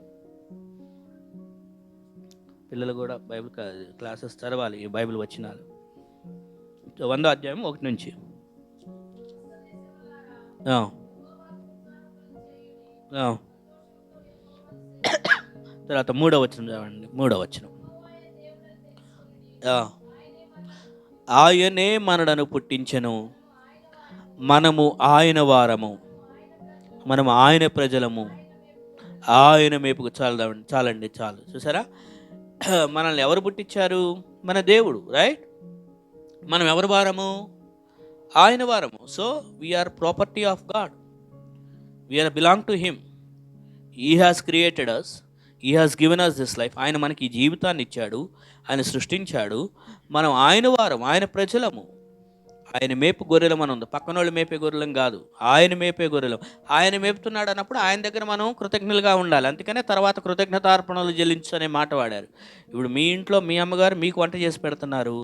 పిల్లలు కూడా బైబిల్ క్లాసెస్ చదవాలి, ఈ బైబిల్ వచనాలు. 100వ అధ్యాయం 1 నుంచి తర్వాత 3వ వచనం చదవండి. 3వ వచనం, ఆయనే మనలను పుట్టించెను, మనము ఆయన వారము, మనము ఆయన ప్రజలము, ఆయన మేపుకు. చాలండి చాలు. చూసారా, మనల్ని ఎవరు పుట్టించారు? మన దేవుడు, రైట్? మనం ఎవరి వారము? ఆయన వారము. So we are property of God, we are belong to him. He has created us, he has given us this life. ఆయన మనకి ఈ జీవితాన్ని ఇచ్చాడు, ఆయన సృష్టించాడు. మనం ఆయన వారం, ఆయన ప్రజలము. ఆయన మేపు గొర్రెలం అని ఉంది. పక్కన వాళ్ళు మేపే గొర్రెలం కాదు, ఆయన మేపే గొర్రెలం. ఆయన మేపుతున్నాడు అన్నప్పుడు ఆయన దగ్గర మనం కృతజ్ఞులుగా ఉండాలి. అందుకనే తర్వాత కృతజ్ఞతార్పణలు చెల్లించు అనే మాట వాడారు. ఇప్పుడు మీ ఇంట్లో మీ అమ్మగారు మీకు వంట చేసి పెడుతున్నారు.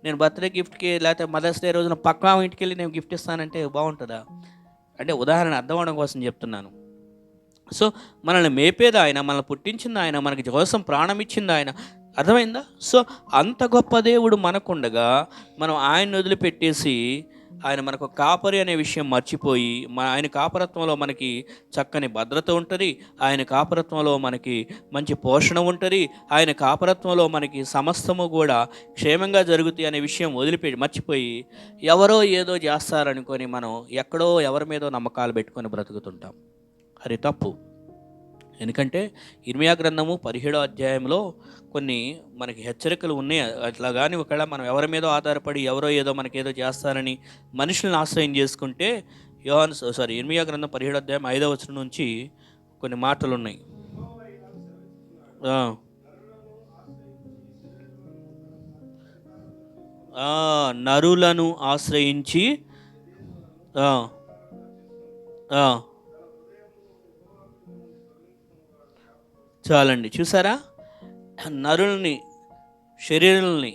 నేను బర్త్డే గిఫ్ట్కి లేకపోతే మదర్స్ డే రోజున పక్కా ఇంటికి వెళ్ళి నేను గిఫ్ట్ ఇస్తానంటే బాగుంటుందా? అంటే ఉదాహరణ అర్థం అవడం కోసం చెప్తున్నాను. సో మనల్ని మేపేది ఆయన, మనల్ని పుట్టించింది ఆయన, మనకి కోసం ప్రాణం ఇచ్చింది ఆయన. అర్థమైందా? సో అంత గొప్ప దేవుడు మనకుండగా మనం ఆయన వదిలిపెట్టేసి ఆయన మనకు కాపరి అనే విషయం మర్చిపోయి, ఆయన కాపరత్వంలో మనకి చక్కని భద్రత ఉంటుంది, ఆయన కాపరత్వంలో మనకి మంచి పోషణ ఉంటుంది, ఆయన కాపరత్వంలో మనకి సమస్తము కూడా క్షేమంగా జరుగుతాయి అనే విషయం మర్చిపోయి ఎవరో ఏదో చేస్తారనుకొని మనం ఎక్కడో ఎవరి మీదో నమ్మకాలు పెట్టుకొని బ్రతుకుతుంటాం. అది తప్పు. ఎందుకంటే ఇర్మియా గ్రంథము 17వ అధ్యాయంలో కొన్ని మనకి హెచ్చరికలు ఉన్నాయి. అట్లా కానీ ఒకవేళ మనం ఎవరి మీదో ఆధారపడి ఎవరో ఏదో మనకేదో చేస్తారని మనుషులను ఆశ్రయం చేసుకుంటే ఇర్మియా గ్రంథం 17వ అధ్యాయం 5వ వచనం నుంచి కొన్ని మాటలు ఉన్నాయి. నరులను ఆశ్రయించి ఆ, ఆ, చాలండి. చూసారా, నరుల్ని, శరీరాలని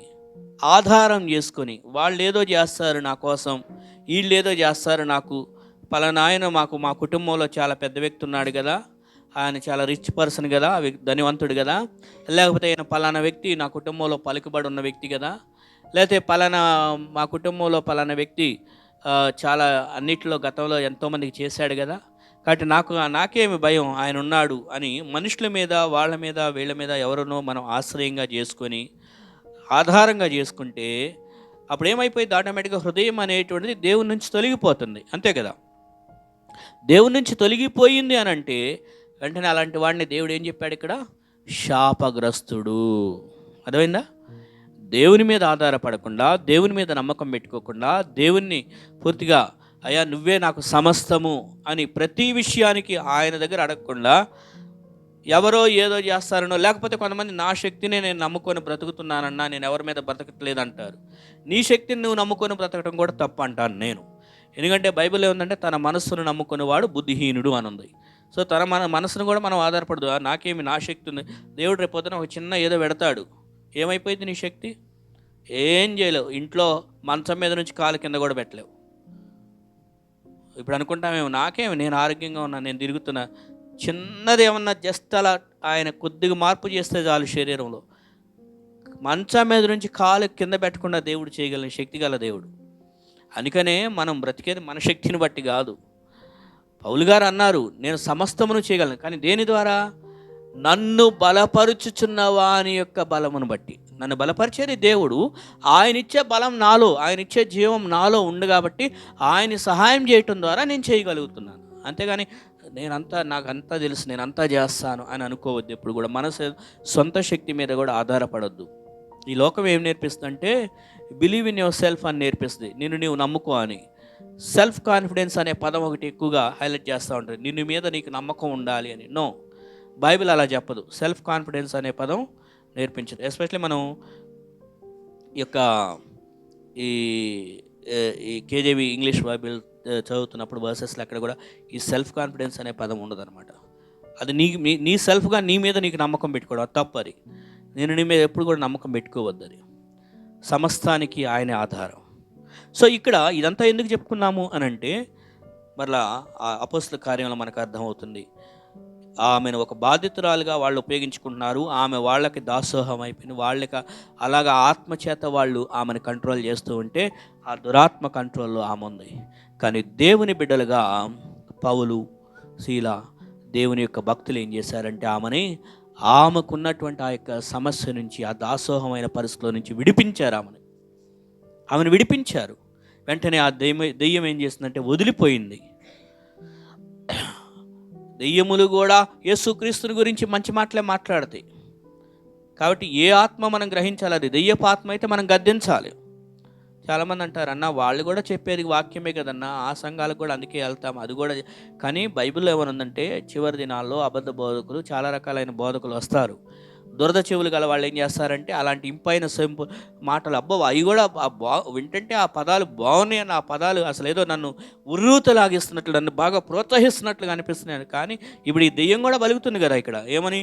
ఆధారం చేసుకొని వాళ్ళు ఏదో చేస్తారు నా కోసం, వీళ్ళు ఏదో చేస్తారు నాకు, పలానా ఆయన మా కుటుంబంలో చాలా పెద్ద వ్యక్తి ఉన్నాడు కదా, ఆయన చాలా రిచ్ పర్సన్ కదా, ధనివంతుడు కదా, లేకపోతే ఆయన పలానా వ్యక్తి నా కుటుంబంలో పలుకుబడి ఉన్న వ్యక్తి కదా, లేకపోతే మా కుటుంబంలో పలానా వ్యక్తి చాలా అన్నిటిలో గతంలో ఎంతోమందికి చేశాడు కదా, కాబట్టి నాకేమి భయం, ఆయన ఉన్నాడు అని మనుషుల మీద, వాళ్ళ మీద, వీళ్ళ మీద ఎవరినో మనం ఆశ్రయంగా చేసుకొని ఆధారంగా చేసుకుంటే అప్పుడు ఏమైపోయింది, ఆటోమేటిక్గా హృదయం అనేటువంటిది దేవుని నుంచి తొలగిపోతుంది. అంతే కదా, దేవుని నుంచి తొలగిపోయింది అని అంటే వెంటనే అలాంటి వాడిని దేవుడు ఏం చెప్పాడు ఇక్కడ, శాపగ్రస్తుడు. అర్థమైందా? దేవుని మీద ఆధారపడకుండా, దేవుని మీద నమ్మకం పెట్టుకోకుండా, దేవుణ్ణి పూర్తిగా అయ్యా నువ్వే నాకు సమస్తము అని ప్రతి విషయానికి ఆయన దగ్గర అడగకుండా ఎవరో ఏదో చేస్తారనో, లేకపోతే కొంతమంది నా శక్తిని నేను నమ్ముకొని బ్రతుకుతున్నానన్నా, నేను ఎవరి మీద బ్రతకట్లేదంటారు. నీ శక్తిని నువ్వు నమ్ముకొని బ్రతకడం కూడా తప్పు అంటాను నేను. ఎందుకంటే బైబిల్ ఏముందంటే తన మనస్సును నమ్ముకునేవాడు బుద్ధిహీనుడు అని ఉంది. సో మన మనసును కూడా మనం ఆధారపడదు, నాకేమి నా శక్తి ఉంది. దేవుడు రేపొద్దున ఒక చిన్న ఏదో పెడతాడు, ఏమైపోయింది నీ శక్తి? ఏం చేయలేవు. ఇంట్లో మంచం మీద నుంచి కాలు కింద కూడా పెట్టలేవు. ఇప్పుడు అనుకుంటామేమో నాకేమి, నేను ఆరోగ్యంగా ఉన్నా, నేను తిరుగుతున్నా. చిన్నది ఏమన్నా జస్ట్ అలా ఆయన కొద్దిగా మార్పు చేస్తే చాలు శరీరంలో, మంచం మీద నుంచి కాలు కింద పెట్టకుండా దేవుడు చేయగలిగిన శక్తి గల దేవుడు. అందుకనే మనం బ్రతికేది మన శక్తిని బట్టి కాదు. పౌలు గారు అన్నారు, నేను సమస్తమును చేయగలను, కానీ దేని ద్వారా? నన్ను బలపరుచుచున్న వాని యొక్క బలమును బట్టి. నన్ను బలపరిచేది దేవుడు. ఆయన ఇచ్చే బలం నాలో, ఆయన ఇచ్చే జీవం నాలో ఉంది కాబట్టి ఆయన సహాయం చేయటం ద్వారా నేను చేయగలుగుతున్నాను. అంతేగాని నాకంతా తెలుసు, నేనంతా చేస్తాను అని అనుకోవద్దు. ఎప్పుడు కూడా మన సొంత శక్తి మీద కూడా ఆధారపడద్దు. ఈ లోకం ఏం నేర్పిస్తుందంటే బిలీవ్ ఇన్ యువర్ సెల్ఫ్ అని నేర్పిస్తుంది, నిన్ను నీవు నమ్ముకో అని. సెల్ఫ్ కాన్ఫిడెన్స్ అనే పదం ఒకటి ఎక్కువగా హైలైట్ చేస్తూ ఉంటుంది, నిన్ను మీద నీకు నమ్మకం ఉండాలి అని. నో, బైబిల్ అలా చెప్పదు. సెల్ఫ్ కాన్ఫిడెన్స్ అనే పదం నేర్పించదు. ఎస్పెషల్లీ మనం ఈ కేజేవి ఇంగ్లీష్ బైబిల్ చదువుతున్నప్పుడు వర్సెస్లో అక్కడ కూడా ఈ సెల్ఫ్ కాన్ఫిడెన్స్ అనే పదం ఉండదు అనమాట. అది నీ సెల్ఫ్గా నీ మీద నీకు నమ్మకం పెట్టుకోవడం, అది తప్పు. అది నేను నీ మీద ఎప్పుడు కూడా నమ్మకం పెట్టుకోవద్దు. అది సమస్తానికి ఆయనే ఆధారం. సో ఇక్కడ ఇదంతా ఎందుకు చెప్పుకున్నాము అని అంటే, మరలా ఆ అపోస్తల కార్యంలో మనకు అర్థమవుతుంది, ఆమెను ఒక బాధితురాలుగా వాళ్ళు ఉపయోగించుకుంటున్నారు. ఆమె వాళ్ళకి దాసోహం అయిపోయింది. వాళ్ళకి అలాగా ఆత్మచేత వాళ్ళు ఆమెను కంట్రోల్ చేస్తూ ఉంటే ఆ దురాత్మ కంట్రోల్లో ఆమె ఉంది. కానీ దేవుని బిడ్డలుగా పౌలు, శీల, దేవుని యొక్క భక్తులు ఏం చేశారంటే ఆమెకున్నటువంటి ఆ యొక్క సమస్య నుంచి, ఆ దాసోహమైన పరిస్థితుల నుంచి విడిపించారు. ఆమెను విడిపించారు. వెంటనే ఆ దెయ్యం ఏం చేసిందంటే వదిలిపోయింది. దెయ్యములు కూడా యేసుక్రీస్తుని గురించి మంచి మాటలే మాట్లాడతాయి. కాబట్టి ఏ ఆత్మ మనం గ్రహించాలి, అది దెయ్యపు ఆత్మ అయితే మనం గద్దించాలి. చాలామంది అంటారు, అన్న వాళ్ళు కూడా చెప్పేది వాక్యమే కదన్నా, ఆ సంఘాలకు కూడా అందుకే వెళ్తాం, అది కూడా. కానీ బైబిల్లో ఏమనుందంటే చివరి దినాల్లో అబద్ధ బోధకులు, చాలా రకాలైన బోధకులు వస్తారు. దురద చెవులు గల వాళ్ళు ఏం చేస్తారంటే అలాంటి ఇంపైన మాటలు, అవి కూడా వింటంటే ఆ పదాలు బాగున్నాయి అన్న, ఆ పదాలు అసలు ఏదో నన్ను ఉర్రూతలాగిస్తున్నట్లు, నన్ను బాగా ప్రోత్సహిస్తున్నట్లుగా అనిపిస్తున్నాయి. కానీ ఇప్పుడు ఈ దెయ్యం కూడా బలుగుతుంది కదా ఇక్కడ. ఏమని?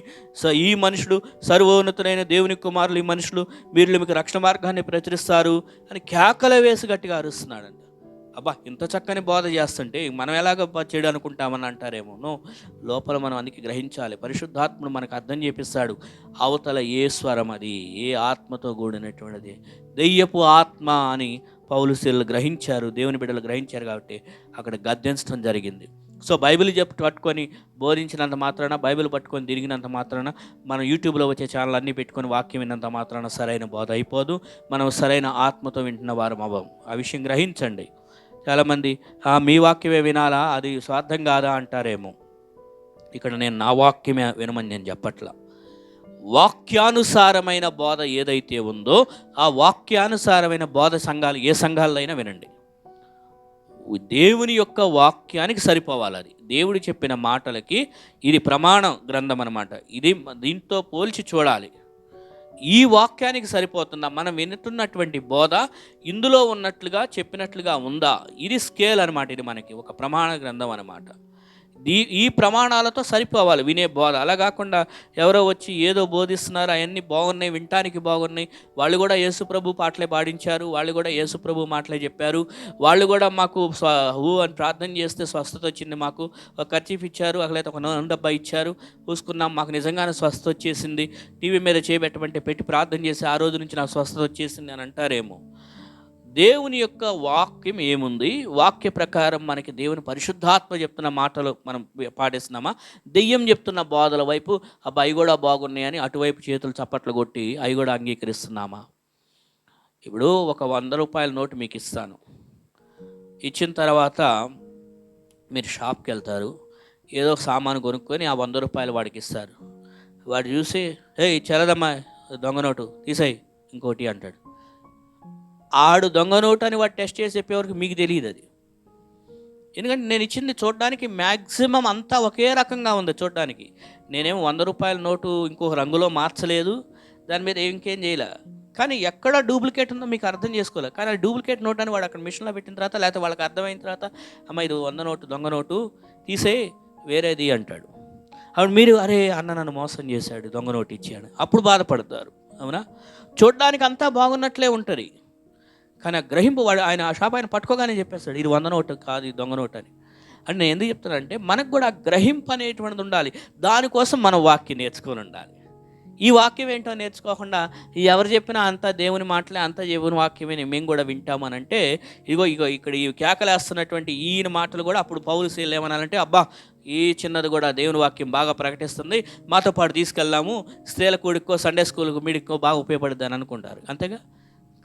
ఈ మనుషులు సర్వోన్నతులైన దేవుని కుమారులు, ఈ మనుషులు వీళ్ళు మీకు రక్షణ మార్గాన్ని ప్రచురిస్తారు అని కేకలు వేసి గట్టిగా అరుస్తున్నాడంట. అబ్బా, ఇంత చక్కని బోధ చేస్తుంటే మనం ఎలాగ చెడు అనుకుంటామని అంటారేమో. లోపల మనం అందుకే గ్రహించాలి. పరిశుద్ధాత్ముడు మనకు అర్థం చేపిస్తాడు, అవతల ఏ స్వరం అది, ఏ ఆత్మతో కూడినటువంటిది, దెయ్యపు ఆత్మ అని పౌలు శీలలు గ్రహించారు, దేవుని బిడ్డలు గ్రహించారు. కాబట్టి అక్కడ గద్దించడం జరిగింది. సో బైబిల్ పట్టుకొని బోధించినంత మాత్రాన, బైబిల్ పట్టుకొని తిరిగినంత మాత్రాన, మనం యూట్యూబ్లో వచ్చే ఛానల్ అన్నీ పెట్టుకొని వాక్యం విన్నంత మాత్రాన సరైన బోధ అయిపోదు. మనం సరైన ఆత్మతో వింటున్న వారం అవ్వం. ఆ విషయం గ్రహించండి. చాలామంది మీ వాక్యమే వినాలా, అది స్వార్థం కాదా అంటారేమో. ఇక్కడ నేను నా వాక్యమే వినమని నేను చెప్పట్లా. వాక్యానుసారమైన బోధ ఏదైతే ఉందో ఆ వాక్యానుసారమైన బోధ సంఘాలు, ఏ సంఘాల్లో అయినా వినండి. దేవుని యొక్క వాక్యానికి సరిపోవాలి. అది దేవుడు చెప్పిన మాటలకి ఇది ప్రమాణ గ్రంథం అన్నమాట. ఇది దీంతో పోల్చి చూడాలి. ఈ వాక్యానికి సరిపోతుందా? మనం వింటున్నటువంటి బోధ ఇందులో ఉన్నట్లుగా చెప్పినట్లుగా ఉందా? ఇది స్కేల్ అనమాట. ఇది మనకి ఒక ప్రమాణ గ్రంథం అనమాట. ఈ ప్రమాణాలతో సరిపోవాలి వినే బోధ. అలా కాకుండా ఎవరో వచ్చి ఏదో బోధిస్తున్నారు, అవన్నీ బాగున్నాయి, వినటానికి బాగున్నాయి, వాళ్ళు కూడా యేసుప్రభు పాటలే పాడించారు, వాళ్ళు కూడా యేసుప్రభు మాటలే చెప్పారు, వాళ్ళు కూడా మాకు అని ప్రార్థన చేస్తే స్వస్థత వచ్చింది, మాకు ఒక కర్చీఫ్ ఇచ్చారు, అక్కడైతే ఒక నూనె డబ్బా ఇచ్చారు, పూసుకున్నాం, మాకు నిజంగానే స్వస్థత వచ్చేసింది, టీవీ మీద చేయబెట్టమంటే పెట్టి ప్రార్థన చేసి ఆ రోజు నుంచి నాకు స్వస్థత వచ్చేసింది అని అంటారేమో. దేవుని యొక్క వాక్యం ఏముంది? వాక్య ప్రకారం మనకి దేవుని పరిశుద్ధాత్మ చెప్తున్న మాటలు మనం పాటిస్తున్నామా? దెయ్యం చెప్తున్న బోధల వైపు అవి కూడా బాగున్నాయని అటువైపు చేతులు చప్పట్లు కొట్టి అవి కూడా అంగీకరిస్తున్నామా? ఇప్పుడు ఒక 100 రూపాయల నోటు మీకు ఇస్తాను. ఇచ్చిన తర్వాత మీరు షాప్కి వెళ్తారు, ఏదో సామాను కొనుక్కొని ఆ 100 రూపాయలు వాడికి ఇస్తారు. వాడు చూసి చల్లదమ్మా దొంగ నోటు తీసేయి ఇంకోటి అంటాడు. ఆడు దొంగ నోటు అని వాడు టెస్ట్ చేసి చెప్పేవరకు మీకు తెలియదు అది. ఎందుకంటే నేను ఇచ్చింది చూడడానికి మ్యాక్సిమం అంతా ఒకే రకంగా ఉంది చూడడానికి. నేనేమో 100 రూపాయల నోటు ఇంకొక రంగులో మార్చలేదు, దాని మీద ఇంకేం చేయలే. కానీ ఎక్కడ డూప్లికేట్ ఉందో మీకు అర్థం చేసుకోలేదు. కానీ ఆ డూప్లికేట్ నోట్ అని వాడు అక్కడ మిషన్లో పెట్టిన తర్వాత, లేకపోతే వాళ్ళకి అర్థమైన తర్వాత, అమ్మ ఇది 100 నోటు దొంగ నోటు తీసే వేరేది అంటాడు. అప్పుడు మీరు అరే అన్న నన్ను మోసం చేశాడు, దొంగ నోటు ఇచ్చాడు, అప్పుడు బాధపడతారు. అవునా? చూడడానికి అంతా బాగున్నట్లే ఉంటుంది, కానీ ఆ గ్రహింపు వాడు ఆయన ఆ షాప్ ఆయన పట్టుకోగానే చెప్పేస్తాడు ఇది 100 నోటు కాదు, ఇది దొంగ నోటు అని. అంటే నేను ఎందుకు చెప్తానంటే మనకు కూడా ఆ గ్రహింపు అనేటువంటిది ఉండాలి. దానికోసం మనం వాక్యం నేర్చుకొని ఉండాలి. ఈ వాక్యం ఏంటో నేర్చుకోకుండా ఎవరు చెప్పినా అంతా దేవుని మాటలే, అంతా దేవుని వాక్యమే మేము కూడా వింటామనంటే, ఇగో ఇక్కడ ఈ కేకలేస్తున్నటువంటి ఈయన మాటలు కూడా అప్పుడు పౌలు శీలు ఏమనాలంటే, అబ్బా ఈ చిన్నది కూడా దేవుని వాక్యం బాగా ప్రకటిస్తుంది, మాతో పాటు తీసుకెళ్దాము, స్త్రీల కూడికో సండే స్కూల్కు మీడికో బాగా ఉపయోగపడుద్ది అని అనుకుంటారు. అంతేగా?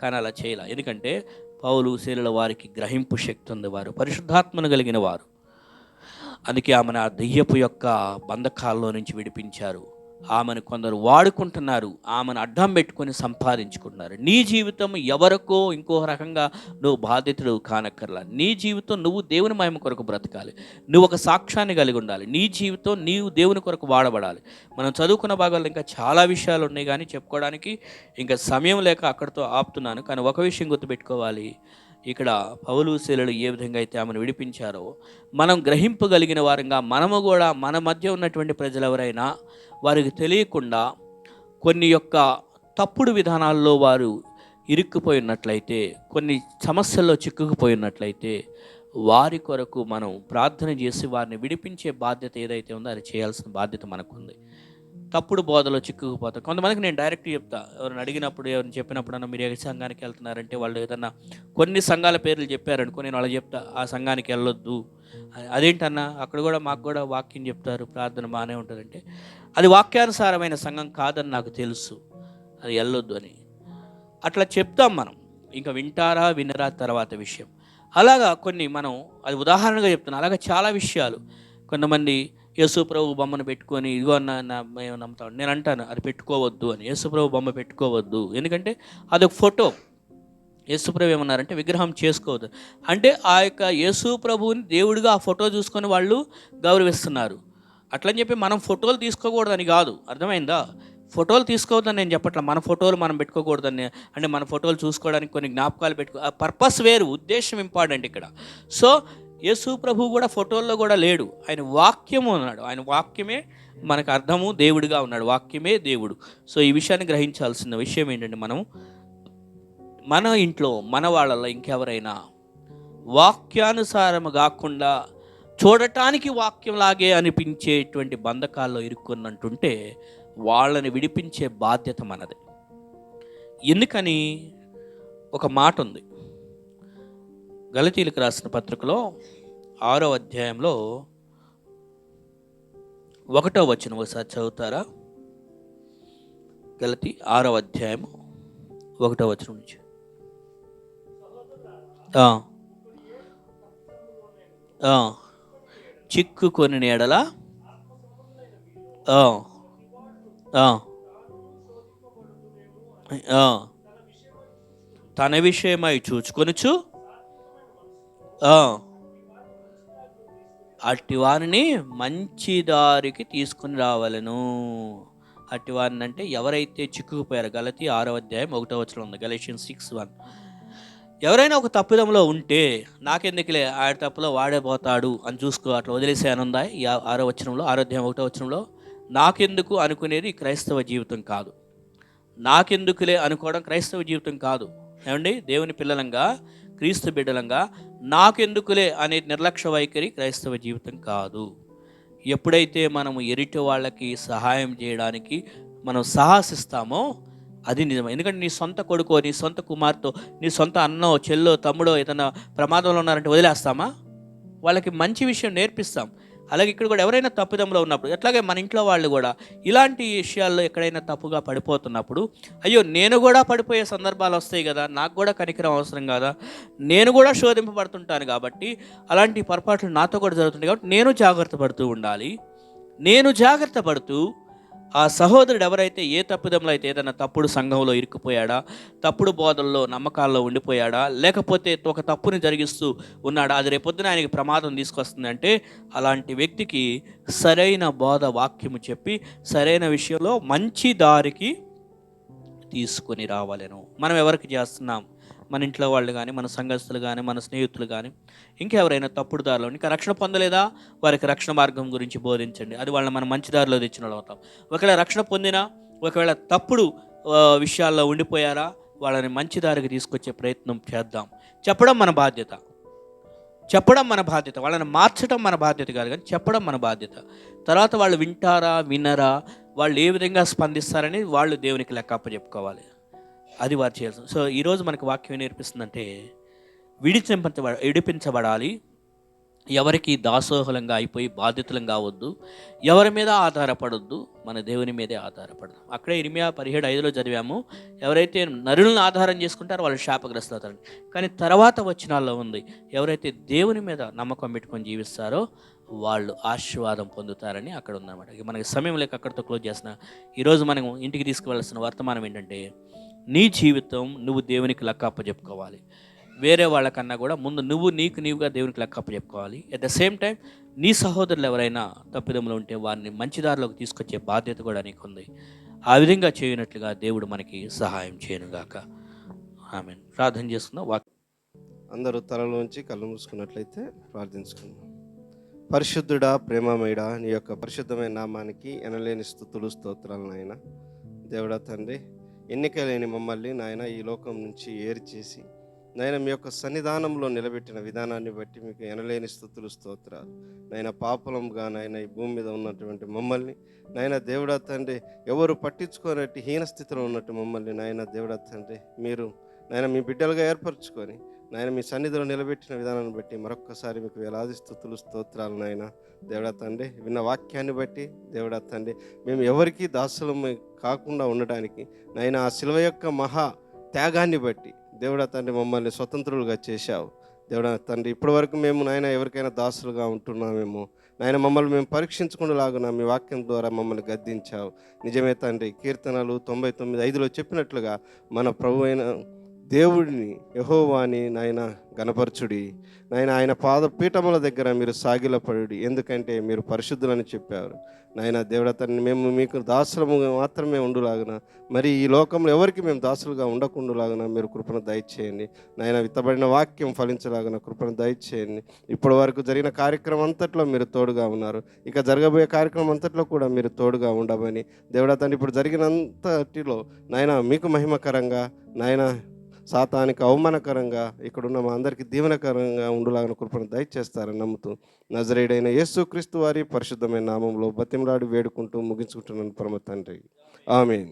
కానీ అలా చేయాల. ఎందుకంటే పౌలు శీలుల వారికి గ్రహింపు శక్తి ఉంది, వారు పరిశుద్ధాత్మను కలిగిన వారు. అందుకే ఆమెను ఆ దెయ్యపు యొక్క బంధకాల్లో నుంచి విడిపించారు. ఆమెను కొందరు వాడుకుంటున్నారు, ఆమెను అడ్డం పెట్టుకొని సంపాదించుకుంటున్నారు. నీ జీవితం ఎవరికో ఇంకో రకంగా నువ్వు బాధితుడు కానక్కర్లా. నీ జీవితం నువ్వు దేవుని మహిమ కొరకు బ్రతకాలి, నువ్వు ఒక సాక్ష్యాన్ని కలిగి ఉండాలి, నీ జీవితం నీవు దేవుని కొరకు వాడబడాలి. మనం చదువుకున్న భాగాల్లో ఇంకా చాలా విషయాలు ఉన్నాయి, కానీ చెప్పుకోవడానికి ఇంకా సమయం లేక అక్కడితో ఆపుతున్నాను. కానీ ఒక విషయం గుర్తుపెట్టుకోవాలి, ఇక్కడ పౌలు శీలులు ఏ విధంగా అయితే ఆమెను విడిపించారో మనం గ్రహింపగలిగిన వారంగా మనము కూడా మన మధ్య ఉన్నటువంటి ప్రజలు ఎవరైనా వారికి తెలియకుండా కొన్ని యొక్క తప్పుడు విధానాల్లో వారు ఇరుక్కుపోయినట్లయితే, కొన్ని సమస్యల్లో చిక్కుకుపోయినట్లయితే వారి కొరకు మనం ప్రార్థన చేసి వారిని విడిపించే బాధ్యత ఏదైతే ఉందో అది చేయాల్సిన బాధ్యత మనకుంది. తప్పుడు బోధలో చిక్కుకుపోతాం. కొంతమందికి నేను డైరెక్ట్ చెప్తా, ఎవరిని అడిగినప్పుడు ఎవరిని చెప్పినప్పుడన్నా మీరు ఏ సంఘానికి వెళ్తున్నారంటే వాళ్ళు ఏదన్నా కొన్ని సంఘాల పేర్లు చెప్పారనుకో, నేను వాళ్ళకి చెప్తా ఆ సంఘానికి వెళ్ళొద్దు. అదేంటన్నా అక్కడ కూడా మాకు కూడా వాక్యం చెప్తారు, ప్రార్థన బాగానే ఉంటుందంటే అది వాక్యానుసారమైన సంఘం కాదని నాకు తెలుసు, అది వెళ్ళొద్దు అని అట్లా చెప్తాం మనం. ఇంకా వింటారా వినరా తర్వాత విషయం. అలాగా కొన్ని మనం అది ఉదాహరణగా చెప్తున్నాం. అలాగా చాలా విషయాలు కొంతమంది యేసుప్రభు బొమ్మను పెట్టుకొని ఇదిగో మేము నమ్ముతాం, నేను అంటాను అది పెట్టుకోవద్దు అని. యేసుప్రభు బొమ్మ పెట్టుకోవద్దు, ఎందుకంటే అదొక ఫోటో. యేసుప్రభు ఏమన్నారంటే విగ్రహం చేసుకోవద్దు అంటే ఆ యొక్క యేసుప్రభుని దేవుడిగా ఆ ఫోటో చూసుకొని వాళ్ళు గౌరవిస్తున్నారు. అట్లని చెప్పి మనం ఫోటోలు తీసుకోకూడదని కాదు, అర్థమైందా? ఫోటోలు తీసుకోవద్దని నేను చెప్పట్లా, మన ఫోటోలు మనం పెట్టుకోకూడదని. అంటే మన ఫోటోలు చూసుకోవడానికి కొన్ని జ్ఞాపకాలు ఆ పర్పస్ వేరు, ఉద్దేశం ఇంపార్టెంట్ ఇక్కడ. సో యేసు ప్రభు కూడా ఫోటోల్లో కూడా లేడు, ఆయన వాక్యము ఉన్నాడు, ఆయన వాక్యమే మనకు అర్థము, దేవుడిగా ఉన్నాడు, వాక్యమే దేవుడు. సో ఈ విషయాన్ని గ్రహించాల్సిన విషయం ఏంటంటే మనం మన ఇంట్లో మన వాళ్ళలో ఇంకెవరైనా వాక్యానుసారం కాకుండా చూడటానికి వాక్యంలాగే అనిపించేటువంటి బంధకాల్లో ఇరుక్కున్నట్టుంటే వాళ్ళని విడిపించే బాధ్యత మనది. ఎందుకని ఒక మాట ఉంది గలతీయులకు రాసిన పత్రికలో 6వ అధ్యాయంలో 1వ వచనం ఒకసారి చదువుతారా? గలతీ 6వ అధ్యాయం 1వ వచనం నుంచి. చిక్కుకొని ఎడల తన విషయమై చూచుకొనుచు అట్టి వారిని మంచి దారికి తీసుకుని రావాలను. అట్టి వారిని అంటే ఎవరైతే చిక్కుకుపోయారో, గలతీ 6:1 ఉంది, గలేషియన్స్ 6:1. ఎవరైనా ఒక తప్పిదంలో ఉంటే నాకెందుకులే ఆడి తప్పులో వాడే పోతాడు అని చూసుకో అట్లా వదిలేసానుందా? ఈ 6:1 నాకెందుకు అనుకునేది క్రైస్తవ జీవితం కాదు. నాకెందుకులే అనుకోవడం క్రైస్తవ జీవితం కాదు. ఏమండి, దేవుని పిల్లలంగా, క్రీస్తు బిడ్డలంగా నాకెందుకులే అనే నిర్లక్ష్య వైఖరి క్రైస్తవ జీవితం కాదు. ఎప్పుడైతే మనము ఎరిటి వాళ్ళకి సహాయం చేయడానికి మనం సాహసిస్తామో అది నిజం. ఎందుకంటే నీ సొంత కొడుకో, నీ సొంత కుమార్తె, నీ సొంత అన్నో, చెల్లో, తమ్ముడో ఏదైనా ప్రమాదంలో ఉన్నారంటే వదిలేస్తామా? వాళ్ళకి మంచి విషయం నేర్పిస్తాం. అలాగే ఇక్కడ కూడా ఎవరైనా తప్పిదంలో ఉన్నప్పుడు, ఎట్లాగే మన ఇంట్లో వాళ్ళు కూడా ఇలాంటి విషయాల్లో ఎక్కడైనా తప్పుగా పడిపోతున్నప్పుడు, అయ్యో నేను కూడా పడిపోయే సందర్భాలు వస్తాయి కదా, నాకు కూడా కనికరం అవసరం కదా, నేను కూడా శోధింపబడుతుంటాను కాబట్టి అలాంటి పొరపాట్లు నాతో కూడా జరుగుతుంది కాబట్టి నేను జాగ్రత్త పడుతూ ఉండాలి. నేను జాగ్రత్త పడుతూ ఆ సహోదరుడు ఎవరైతే ఏ తప్పిదంలో అయితే ఏదైనా తప్పుడు సంఘంలో ఇరుక్కుపోయాడా, తప్పుడు బోధల్లో నమ్మకాల్లో ఉండిపోయాడా, లేకపోతే ఒక తప్పుని జరిగిస్తూ ఉన్నాడా, అది రేపొద్దున ఆయనకి ప్రమాదం తీసుకొస్తుందంటే అలాంటి వ్యక్తికి సరైన బోధ వాక్యము చెప్పి సరైన విషయంలో మంచి దారికి తీసుకొని రావాలను. మనం ఎవరికి చేస్తున్నాం? మన ఇంట్లో వాళ్ళు కానీ, మన సంఘస్థులు కానీ, మన స్నేహితులు కానీ, ఇంకెవరైనా తప్పుడు దారిలో ఇంకా రక్షణ పొందలేదా, వారికి రక్షణ మార్గం గురించి బోధించండి. అది వాళ్ళని మనం మంచి దారిలో తెచ్చిన వాళ్ళు అవుతాం. ఒకవేళ రక్షణ పొందినా, ఒకవేళ తప్పుడు విషయాల్లో ఉండిపోయారా, వాళ్ళని మంచి దారికి తీసుకొచ్చే ప్రయత్నం చేద్దాం. చెప్పడం మన బాధ్యత, వాళ్ళని మార్చడం మన బాధ్యత కాదు, కానీ చెప్పడం మన బాధ్యత. తర్వాత వాళ్ళు వింటారా వినరా, వాళ్ళు ఏ విధంగా స్పందిస్తారని వాళ్ళు దేవునికి లెక్క అప్పచెప్పుకోవాలి. అది వారు చేయాల్సింది. సో ఈరోజు మనకు వాక్యం ఏం నేర్పిస్తుందంటే, విడిపించబడాలి, ఎవరికి దాసోహలంగా అయిపోయి బాధ్యతలం కావద్దు, ఎవరి మీద ఆధారపడొద్దు, మన దేవుని మీదే ఆధారపడదాం. అక్కడే ఇర్మియా 17:5 చదివాము, ఎవరైతే నరులను ఆధారం చేసుకుంటారో వాళ్ళు శాపగ్రస్తులు అవుతారు. కానీ తర్వాత వచనాల్లో ఉంది, ఎవరైతే దేవుని మీద నమ్మకం పెట్టుకొని జీవిస్తారో వాళ్ళు ఆశీర్వాదం పొందుతారని అక్కడ ఉందన్నమాట. మనకి సమయం లేక అక్కడితో క్లోజ్ చేసిన ఈరోజు మనం ఇంటికి తీసుకువెళ్ళాల్సిన వర్తమానం ఏంటంటే, నీ జీవితం నువ్వు దేవునికి లెక్క అప్పచెప్పుకోవాలి. వేరే వాళ్ళకన్నా కూడా ముందు నువ్వు నీకుగా దేవునికి లెక్క అప్పచెప్పుకోవాలి. అట్ ద సేమ్ టైం నీ సహోదరులు ఎవరైనా తప్పిదములు ఉంటే వారిని మంచి దారిలోకి తీసుకొచ్చే బాధ్యత కూడా నీకుంది. ఆ విధంగా చేయనట్లుగా దేవుడు మనకి సహాయం చేయనుగాక. ఆమేన్. ప్రార్థన చేసుకుందాం. అందరూ తలలోంచి కళ్ళు మూసుకున్నట్లయితే ప్రార్థించుకుందాం. పరిశుద్ధుడా, ప్రేమమయుడా, నీ యొక్క పరిశుద్ధమైన నామానికి ఎనలేని స్తుతులు స్తోత్రాలు నాయన. దేవుడా తండ్రి, ఎన్నిక లేని మమ్మల్ని నాయన ఈ లోకం నుంచి ఏరి చేసి నాయన మీ యొక్క సన్నిధానంలో నిలబెట్టిన విధానాన్ని బట్టి మీకు ఎనలేని స్తుతులు స్తోత్రాలు నాయన. పాపలంగా నాయన ఈ భూమి మీద ఉన్నటువంటి మమ్మల్ని నాయన దేవుడా తండ్రి, ఎవరు పట్టించుకోనట్టు హీన స్థితిలో ఉన్నట్టు మమ్మల్ని నాయన దేవుడా తండ్రి, మీరు నాయన మీ బిడ్డలుగా ఏర్పరచుకొని నాయన మీ సన్నిధిలో నిలబెట్టిన విధానాన్ని బట్టి మరొక్కసారి మీకు వేలాది స్తుతులు స్తోత్రాలు నాయన. దేవుడా తండ్రి, విన్న వాక్యాన్ని బట్టి దేవుడా తండ్రి, మేము ఎవరికి దాసులం కాకుండా ఉండడానికి నాయన ఆ శిలువ యొక్క మహా త్యాగాన్ని బట్టి దేవుడా తండ్రి మమ్మల్ని స్వతంత్రులుగా చేశావు. దేవుడా తండ్రి, ఇప్పటి వరకు మేము నాయన ఎవరికైనా దాసులుగా ఉంటున్నామేమో నాయన, మమ్మల్ని మేము పరీక్షించుకునేలాగున మీ వాక్యం ద్వారా మమ్మల్ని గద్దించావు. నిజమే తండ్రి, కీర్తనలు 99:5 చెప్పినట్లుగా మన ప్రభు అయిన దేవుడిని యెహోవాని నాయన గణపరచుడి నాయన, ఆయన పాదపీఠముల దగ్గర మీరు సాగిలపడుడి, ఎందుకంటే మీరు పరిశుద్ధులని చెప్పారు నాయన. దేవుడా తండ్రి, మేము మీకు దాసులము మాత్రమే ఉండులాగున, మరి ఈ లోకంలో ఎవరికి మేము దాసులుగా ఉండకుండాలాగున మీరు కృపను దయచేయండి నాయన. విత్తబడిన వాక్యం ఫలించలాగున కృపను దయచేయండి. ఇప్పటి వరకు జరిగిన కార్యక్రమం అంతట్లో మీరు తోడుగా ఉన్నారు, ఇక జరగబోయే కార్యక్రమం అంతట్లో కూడా మీరు తోడుగా ఉండమని దేవుడా తండ్రి, ఇప్పుడు జరిగినంతటిలో నాయన మీకు మహిమకరంగా నాయన, సాతానికి అవమానకరంగా ఇక్కడున్న మా అందరికీ దీవెనకరంగా ఉండులాగిన కృపను దయచేస్తారని నమ్ముతూ నజరేయుడైన యేసుక్రీస్తు వారి పరిశుద్ధమైన నామంలో బతిమలాడి వేడుకుంటూ ముగించుకుంటున్నాను పరమ తండ్రి. ఆమేన్.